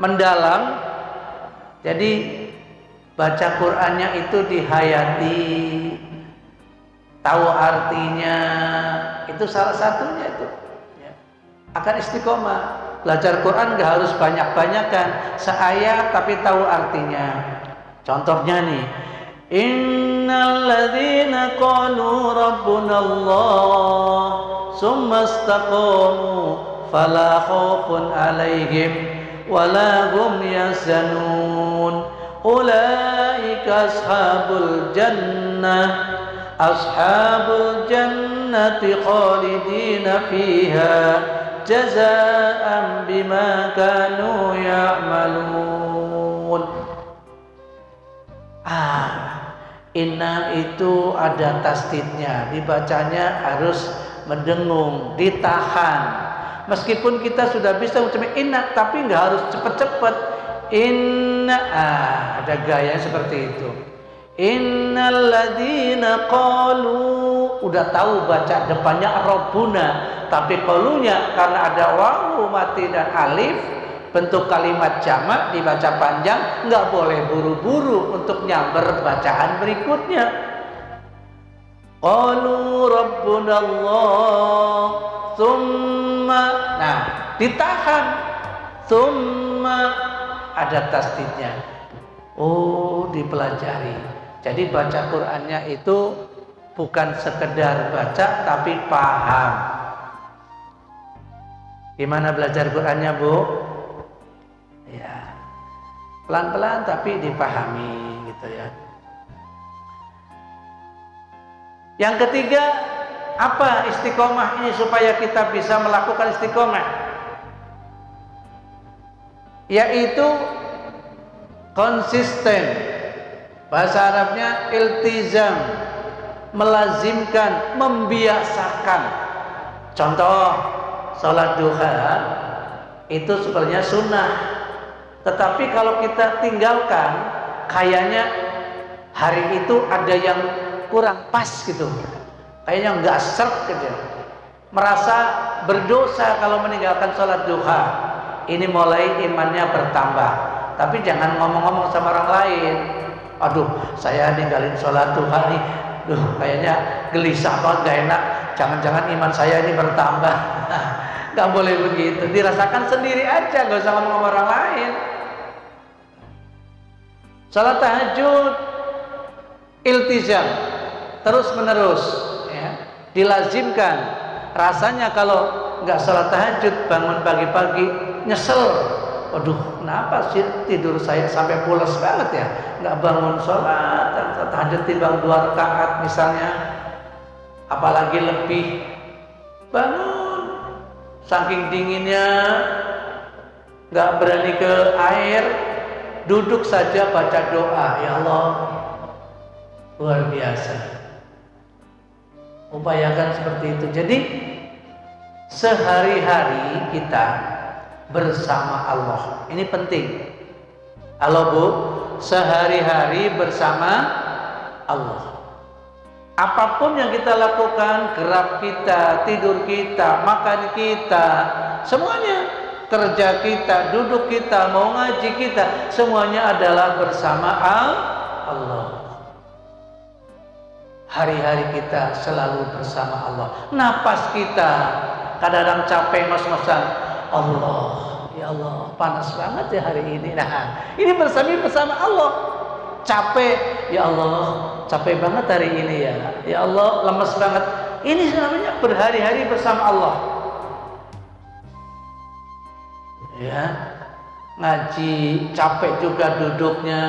mendalam. Jadi baca Qur'annya itu dihayati, tahu artinya, itu salah satunya itu. Ya. Akan istiqomah. Belajar Quran gak harus banyak-banyakan, seayat tapi tahu artinya. Contohnya nih, innal ladzina qalu rabbunallah summa istaqamu fala khaufun alaihim wala hum yahzanun ulaika ashabul jannah jannati khalidina fiha jazaa'an bima kanu ya'malun. Inna itu ada tasdidnya, dibacanya harus mendengung, ditahan. Meskipun kita sudah bisa mengucapkan inna, tapi nggak harus cepet-cepet. ada gaya seperti itu. Innal ladzina qalu, udah tahu baca depannya Rabbuna, tapi qalunya karena ada wawu mati dan alif, bentuk kalimat jamak dibaca panjang, nggak boleh buru-buru untuk nyamber bacaan berikutnya. Qalu Rabbuna Allah, thumma, nah ditahan, thumma ada tasdidnya. Oh, dipelajari. Jadi baca Qur'annya itu bukan sekedar baca tapi paham. Gimana belajar Qur'annya, Bu? Ya, pelan-pelan tapi dipahami gitu ya. Yang ketiga, apa istiqomah ini supaya kita bisa melakukan istiqomah? Yaitu konsisten. Bahasa Arabnya iltizam, melazimkan, membiasakan. Contoh, sholat duha itu sebenarnya sunnah, tetapi kalau kita tinggalkan, kayaknya hari itu ada yang kurang pas gitu, kayaknya nggak serp gitu, merasa berdosa kalau meninggalkan sholat duha. Ini mulai imannya bertambah. Tapi jangan ngomong-ngomong sama orang lain, aduh saya ninggalin sholat duha nih, duh kayaknya gelisah banget, gak enak, jangan-jangan iman saya ini bertambah. Gak boleh begitu, dirasakan sendiri aja, gak usah ngomong sama orang lain. Sholat tahajud iltizam, terus menerus ya, dilazimkan. Rasanya kalau nggak sholat tahajud, bangun pagi-pagi nyesel, waduh kenapa sih tidur saya sampai pulas banget ya, nggak bangun sholat tahajud timbang 2 rakaat misalnya, apalagi lebih. Bangun saking dinginnya nggak berani ke air, duduk saja baca doa, ya Allah, luar biasa. Upayakan seperti itu. Jadi sehari-hari kita bersama Allah, ini penting. Halo Bu, sehari-hari bersama Allah. Apapun yang kita lakukan, gerak kita, tidur kita, makan kita, semuanya, kerja kita, duduk kita, mau ngaji kita, semuanya adalah bersama Allah. Hari-hari kita selalu bersama Allah. Napas kita kadang-kadang capek ngos-ngosan, Allah, ya Allah, panas banget ya hari ini. Nah, ini bersama Allah. Capek, ya Allah, capek banget hari ini ya. Ya Allah, lemes banget. Ini namanya berhari-hari bersama Allah. Ya, ngaji capek juga duduknya,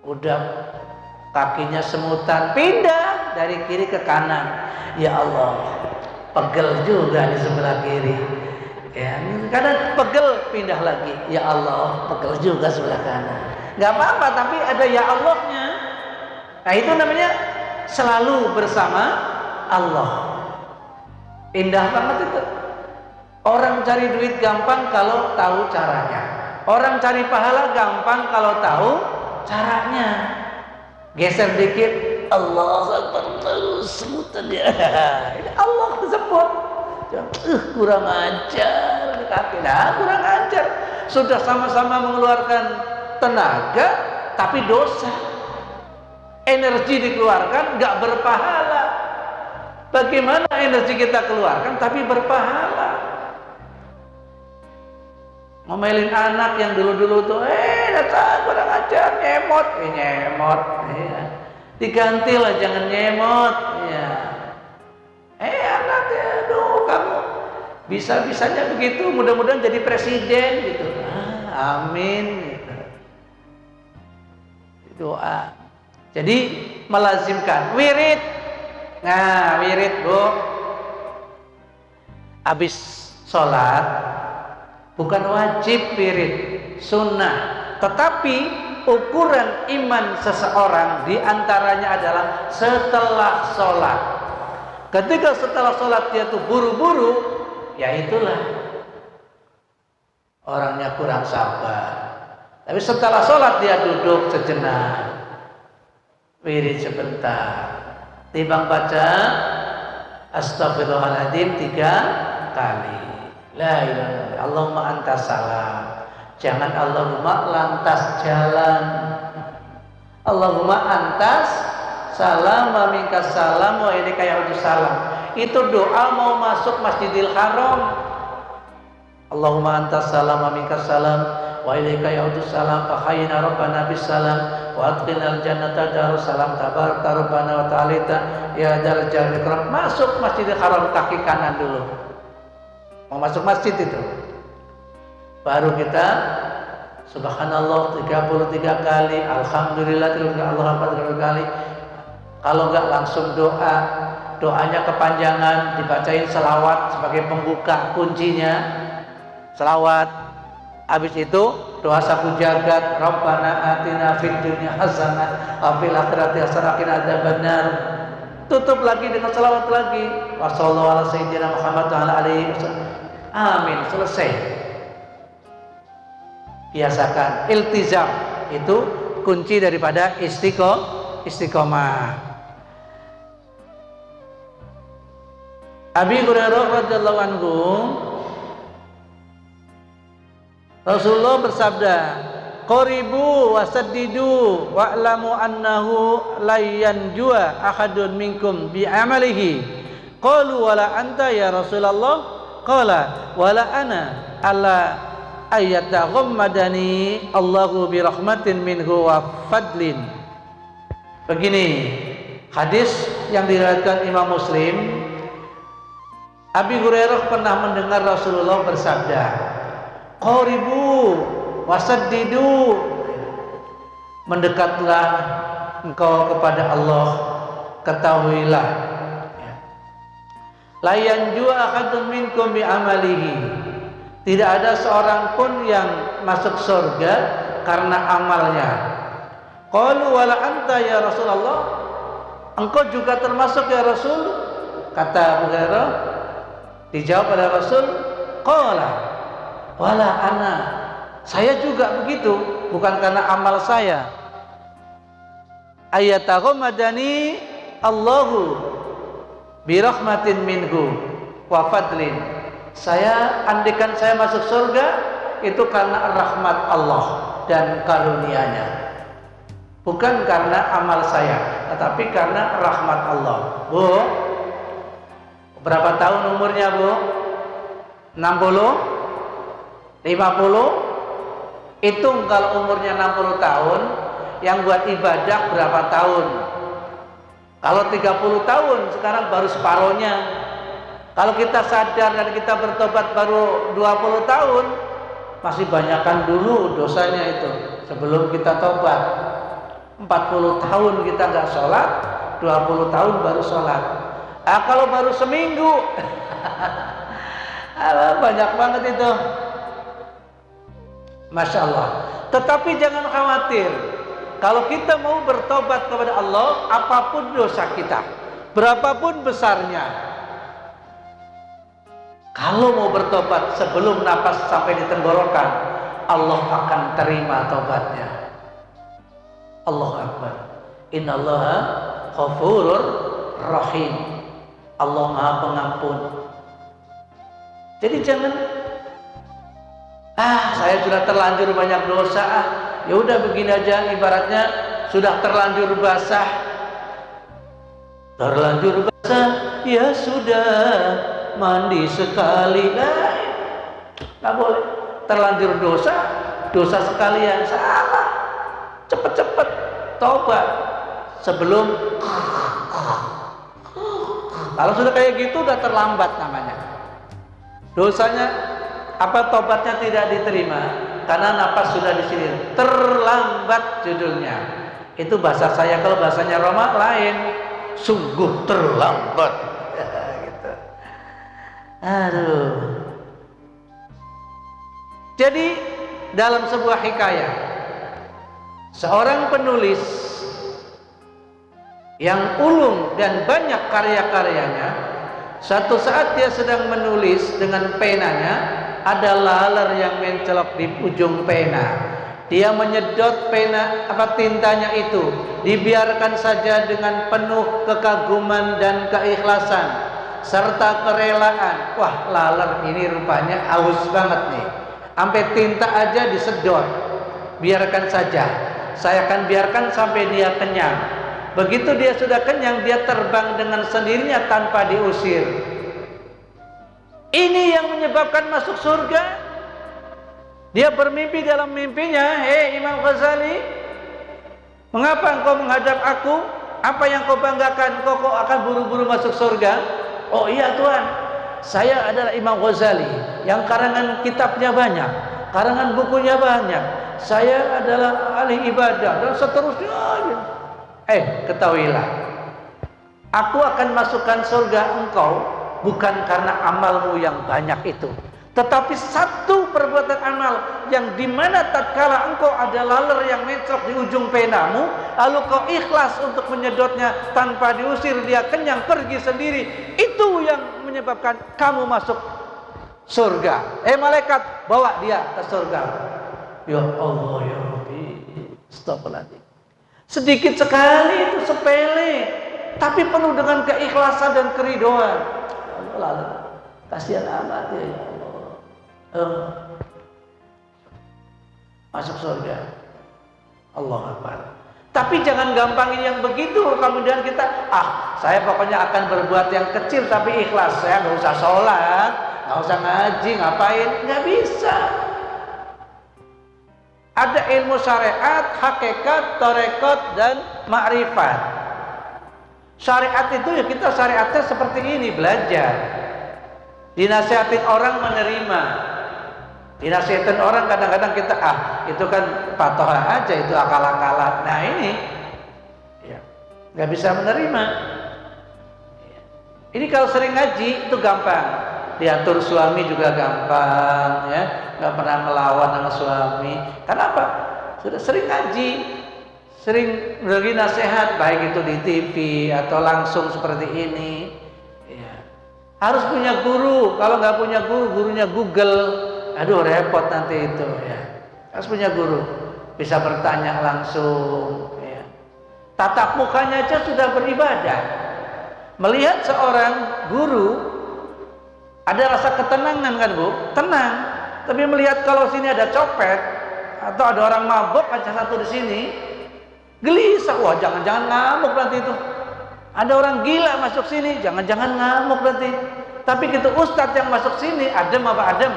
udah kakinya semutan, pindah dari kiri ke kanan. Ya Allah, pegel juga di sebelah kiri. Ya, kadang pegel pindah lagi. Ya Allah, pegel juga sebelah kanan. Gak apa-apa, tapi ada ya Allahnya. Nah itu namanya selalu bersama Allah. Indah banget itu. Orang cari duit gampang kalau tahu caranya. Orang cari pahala gampang kalau tahu caranya. Geser dikit, Allah Akbar, terus sebutan ya. Allah disebut. Kurang ajar di kaki. Nah, kurang ajar. Sudah sama-sama mengeluarkan tenaga, tapi dosa. Energi dikeluarkan, nggak berpahala. Bagaimana energi kita keluarkan, tapi berpahala? Ngomelin anak yang dulu-dulu tuh, datang kurang ajar, nyemot, nyemot, ya. Digantilah, jangan nyemot, ya. Anak ya, aduh kamu bisa-bisanya begitu, mudah-mudahan jadi presiden gitu. Amin. Gitu. Doa. Jadi melazimkan wirid. Nah, wirid Bu, habis sholat bukan wajib wirid, sunnah. Tetapi ukuran iman seseorang diantaranya adalah setelah sholat. Ketika setelah sholat dia tuh buru-buru, ya itulah orangnya kurang sabar. Tapi setelah sholat dia duduk sejenak, wirid sebentar, timbang baca Astaghfirullahaladzim 3 kali. La ilaha illallah, Allahumma antas salam. Jangan Allahumma lantas jalan. Allahumma antas salam wa minkas salam wa ilaika ya'udus salam. Itu doa mau masuk Masjidil Haram. Allahumma antas salam wa minkas salam wa ilaika ya'udus salam fa hayyina rabbana bis salam wa adkhilnal jannata darus salam tabarakta rabbana wa ta'alita ya dzal jalali ikram. Masuk Masjidil Haram kaki kanan dulu. Mau masuk masjid itu. Baru kita subhanallah 33 kali, alhamdulillah 33 kali. Kalau enggak langsung doa. Doanya kepanjangan, dibacain selawat sebagai pembuka kuncinya. Selawat. Habis itu doa sapu jagat, Rabbana atina fid dunya hasanah wa fil akhirati hasanah wa qina adzabannar. Tutup lagi dengan selawat lagi. Wa sallallahu ala sayyidina Muhammad wa ala alihi wasallam. Amin, selesai. Biasakan iltizam, itu kunci daripada istiqomah. Abi Hurairah radhiyallahu anhu, Rasulullah bersabda, qaribu wasaddidu wa'lamu annahu la yanjua ahadun minkum bi amalihi. Qalu wala anta ya Rasulullah? Qala wala ana alla ayataghammadani Allahu bi rahmatin minhu wa fadlin. Begini hadis yang diriwayatkan Imam Muslim. Abi Hurairah pernah mendengar Rasulullah bersabda, qaribu wasaddidu, mendekatlah engkau kepada Allah, ketahuilah la yanju ahadun minkum bi amalihi, tidak ada seorang pun yang masuk surga karena amalnya. Qalu wala anta ya Rasulullah, engkau juga termasuk ya Rasul? Kata Abu Hurairah, dijawab oleh Rasul, qala wala ana, saya juga begitu, bukan karena amal saya. Ayataghammadani Allahu birahmatin minhu wa fadlin, saya andikan saya masuk surga itu karena rahmat Allah dan karunia-Nya, bukan karena amal saya, tetapi karena rahmat Allah. Bu, berapa tahun umurnya Bu? 60? 50? Hitung kalau umurnya 60 tahun, yang buat ibadah berapa tahun? Kalau 30 tahun, sekarang baru separohnya. Kalau kita sadar dan kita bertobat baru 20 tahun, masih banyakkan dulu dosanya itu sebelum kita tobat. 40 tahun kita nggak sholat, 20 tahun baru sholat. Kalau baru seminggu, banyak banget itu. Masya Allah. Tetapi jangan khawatir, kalau kita mau bertobat kepada Allah, apapun dosa kita, berapapun besarnya, kalau mau bertobat sebelum napas sampai di tenggorokan, Allah akan terima tobatnya. Allahu Akbar. Innallaha ghafurur rahim. Allah Maha Pengampun. Jadi jangan, saya sudah terlanjur banyak dosa, ya udah begini aja, ibaratnya sudah terlanjur basah. Terlanjur basah, ya sudah mandi sekali. Nggak boleh. Terlanjur dosa, dosa sekalian, salah. Cepet-cepet tobat sebelum. Kalau sudah kayak gitu udah terlambat namanya. Dosanya tobatnya tidak diterima karena napas sudah di sini. Terlambat judulnya. Itu bahasa saya, kalau bahasanya Roma lain. Sungguh terlambat. Gitu. Aduh. Jadi dalam sebuah hikayah, seorang penulis yang ulung dan banyak karya-karyanya, suatu saat dia sedang menulis dengan penanya, ada laler yang mencelok di ujung pena. Dia menyedot pena tintanya itu, dibiarkan saja dengan penuh kekaguman dan keikhlasan serta kerelaan. Wah, laler ini rupanya aus banget nih. Sampai tinta aja disedot. Biarkan saja. Saya akan biarkan sampai dia kenyang. Begitu dia sudah kenyang, dia terbang dengan sendirinya tanpa diusir. Ini yang menyebabkan masuk surga. Dia bermimpi dalam mimpinya, "Hei Imam Ghazali, mengapa engkau menghadap aku? Apa yang kau banggakan? Kau akan buru-buru masuk surga?" "Oh iya Tuhan, saya adalah Imam Ghazali yang karangan kitabnya banyak, karangan bukunya banyak. Saya adalah ahli ibadah dan seterusnya." Ketahuilah, aku akan masukkan surga engkau bukan karena amalmu yang banyak itu, tetapi satu perbuatan amal yang dimana tatkala engkau ada laler yang mencok di ujung penamu, lalu kau ikhlas untuk menyedotnya tanpa diusir, dia kenyang pergi sendiri, itu yang menyebabkan kamu masuk surga. Malaikat, bawa dia ke surga. Ya Allah, ya Rabbi, astagfirullahaladzim. Sedikit sekali itu, sepele, tapi penuh dengan keikhlasan dan keridoan. Allah, kasihan amat ya Allah. Masuk surga. Allah Akbar. Tapi jangan gampangin yang begitu. Kemudian kita, saya pokoknya akan berbuat yang kecil tapi ikhlas. Saya nggak usah sholat, nggak usah ngaji, ngapain? Nggak bisa. Ada ilmu syariat, hakikat, tarekat, dan ma'rifat. Syariat itu ya kita syariatnya seperti ini, belajar. Dinasihatin orang menerima. Dinasihatin orang kadang-kadang kita itu kan patoha aja, itu akal-akalan. Nah ini ya, nggak bisa menerima. Ini kalau sering ngaji itu gampang. Diatur suami juga gampang, ya, nggak pernah melawan sama suami. Kenapa? Sudah sering ngaji, sering beri nasihat, baik itu di TV atau langsung seperti ini. Ya. Harus punya guru. Kalau nggak punya guru, gurunya Google. Aduh, repot nanti itu. Ya. Harus punya guru, bisa bertanya langsung. Ya. Tatap mukanya aja sudah beribadah. Melihat seorang guru, ada rasa ketenangan kan Bu? Tenang. Tapi melihat kalau sini ada copet atau ada orang mabuk aja satu di sini, gelisah. Wah, jangan-jangan ngamuk nanti itu. Ada orang gila masuk sini, jangan-jangan ngamuk nanti. Tapi gitu ustadz yang masuk sini, adem apa adem?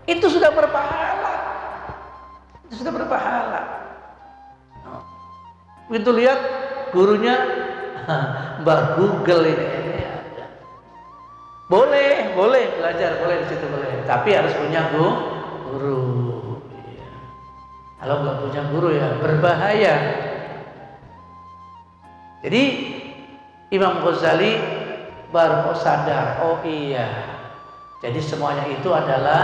Itu sudah berpahala. Itu sudah berpahala. Begitu lihat gurunya Mbak Google ini. Boleh belajar, boleh di situ boleh. Tapi harus punya guru. Iya. Kalau nggak punya guru ya berbahaya. Jadi Imam Ghazali baru sadar, oh iya. Jadi semuanya itu adalah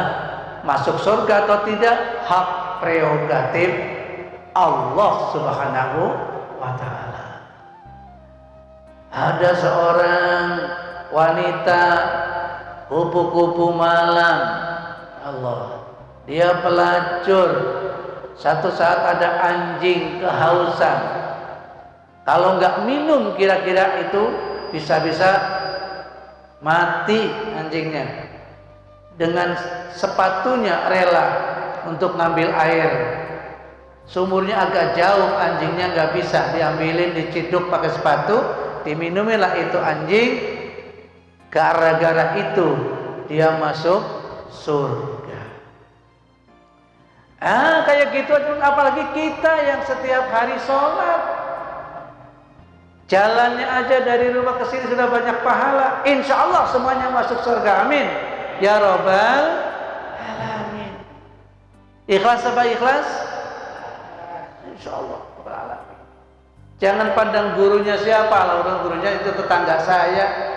masuk surga atau tidak hak prerogatif Allah Subhanahu wa Ta'ala. Ada seorang wanita kupu-kupu malam, Allah, dia pelacur. Satu saat ada anjing kehausan, kalau nggak minum kira-kira itu bisa-bisa mati anjingnya. Dengan sepatunya rela untuk ngambil air, sumurnya agak jauh, anjingnya nggak bisa diambilin, diciduk pakai sepatu, diminumilah itu anjing. Gara-gara itu dia masuk surga. Kayak gitu aja. Apalagi kita yang setiap hari sholat, jalannya aja dari rumah ke sini sudah banyak pahala. Insya Allah semuanya masuk surga. Amin ya Rabbal alamin. Ikhlas apa ikhlas? Insya Allah. Jangan pandang gurunya siapa, lah orang gurunya itu tetangga saya.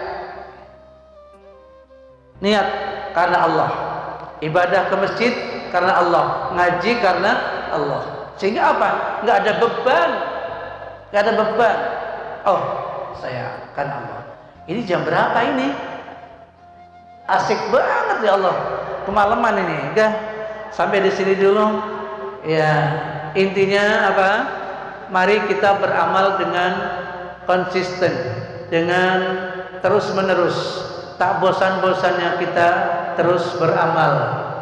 Niat karena Allah, ibadah ke masjid karena Allah, ngaji karena Allah. Sehingga apa? Nggak ada beban, nggak ada beban. Oh, saya kan Allah. Ini jam berapa ini? Asik banget ya Allah. Kemalaman ini, udah sampai di sini dulu. Ya, intinya apa? Mari kita beramal dengan konsisten, dengan terus-menerus. Tak bosan-bosannya kita terus beramal,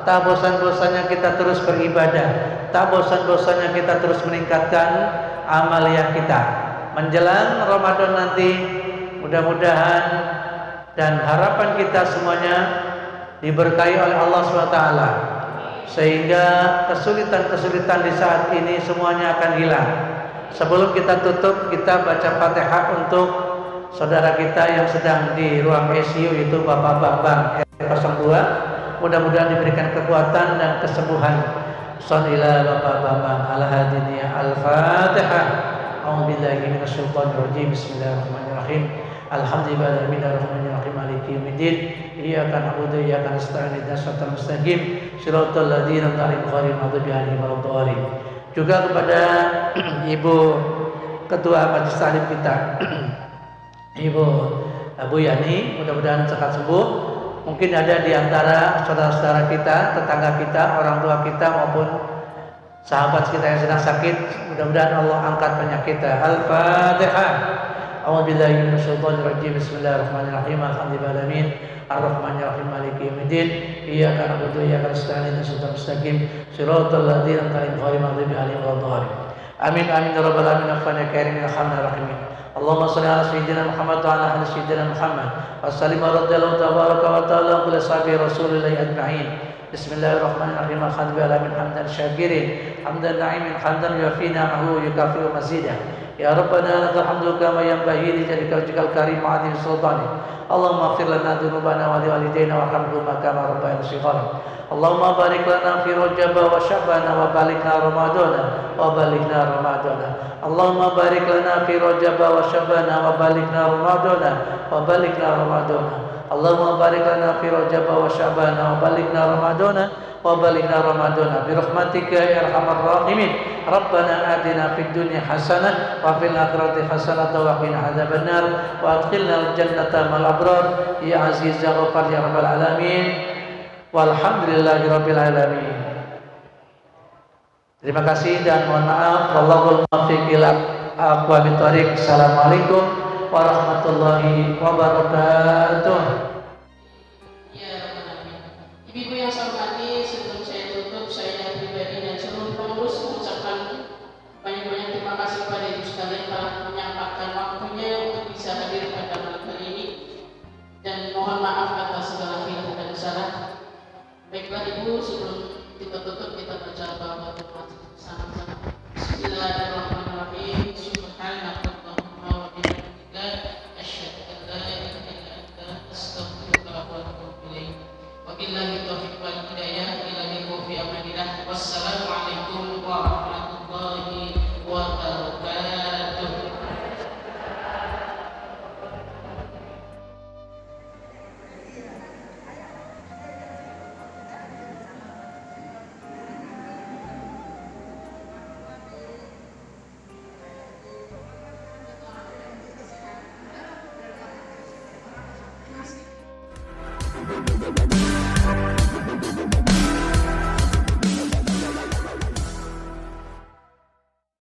tak bosan-bosannya kita terus beribadah, tak bosan-bosannya kita terus meningkatkan amalia kita. Menjelang Ramadan nanti, mudah-mudahan dan harapan kita semuanya diberkahi oleh Allah SWT, sehingga kesulitan-kesulitan di saat ini semuanya akan hilang. Sebelum kita tutup, kita baca Fatihah untuk saudara kita yang sedang di ruang ICU, yaitu Bapak Bambang R02. Mudah-mudahan diberikan kekuatan dan kesembuhan. Shallallahu Bapak Bambang al-hadiniyah al-Fatihah. A'udzubillahi minasyaitonir rajim. Bismillahirrahmanirrahim. Alhamdulillahirrahmanirrahim. Maliki yaumiddin. Iyyaka na'budu wa iyyaka nasta'in. Ihdinas siratal mustaqim. Shiratal ladzina an'amta 'alaihim ghairil maghdubi 'alaihim waladdallin. Juga kepada Ibu Ketua Majelis Taklim kita, Ibu Bu Yani, mudah-mudahan cepat sembuh. Mungkin ada di antara saudara-saudara kita, tetangga kita, orang tua kita maupun sahabat kita yang sedang sakit, mudah-mudahan Allah angkat penyakitnya. Al-Fatihah. A'udzubillahi minasyaitonir rajim. Bismillahirrahmanirrahim. Alhamdulillahi alamin. Ar-Rahmanir-Rahim. Maliki yaumiddin. Iyyaka na'budu wa iyyaka nasta'in. Ihdinas siratal mustaqim. Shiratal ladzina an'amta 'alaihim ghairil maghdubi 'alaihim waladdallin. Amin amin ya rabbal alamin. Afwan ya karim ya arhamar rahimin. Allahumma shalli ala sayyidina Muhammad wa ala ali sayyidina Muhammad. Wassallim radhiyallahu tabaraka wa ta'ala an kulli sahbi Rasulillah ajma'in. Bismillahirrahmanirrahim. Alhamdulillahi alamin hamdan syakirin, hamdan na'imin, hamdan yuafi ni'amahu yukafi'u mazidah. Ya Rabbana lakal hamdu kama yanbaghi li jalika karim ma'adil sultani. Allahumma ighfir lana dhunubana wa li walidayna warhamhuma kama rabbayana shighara. Allahumma barik lana fi Rajab wa Sya'ban wa balighna Ramadana wa balighna Ramadana. Allahumma barik lana fi Rajab wa Sya'ban wa balighna Ramadana wa balighna Ramadana. Allahumma barik lana fi Rajab wa Sya'ban wa balighna Ramadana wa balighna Ramadana bi rahmatika ya arhamar rahimin. Rabbana atina fid dunya hasanah wa fil akhirati hasanah wa qina adzabannar wa adkhilna al-jannata ma'al abrar ya aziz ya ghafar ya rabbal alamin. Walhamdulillahirabbil alamin. Terima kasih dan mohon maaf. Wallahul muwaffiq ila aqwamit thoriq. Assalamualaikum warahmatullahi wabarakatuh. Ya, Ibu yang saya hormati, sebelum saya tutup, saya pribadi dan seluruh pengurus mengucapkan banyak-banyak terima kasih kepada Ibu sekalian telah menyempatkan waktunya untuk bisa hadir pada malam hari ini, dan mohon maaf atas segala khilaf dan salah. Baiklah Ibu, sebelum kita tutup, kita baca Baqarah bersama-sama. Bismillahirrahmanirrahim. Subhanakallahumma wa bihamdika asyhadu an la ilaha illa anta astaghfiruka wa atubu ilaik. Wabillahi taufiq wal hidayah. Ila liqa fi amanillah. Wassalamualaikum warahmatullahi wabarakatuh.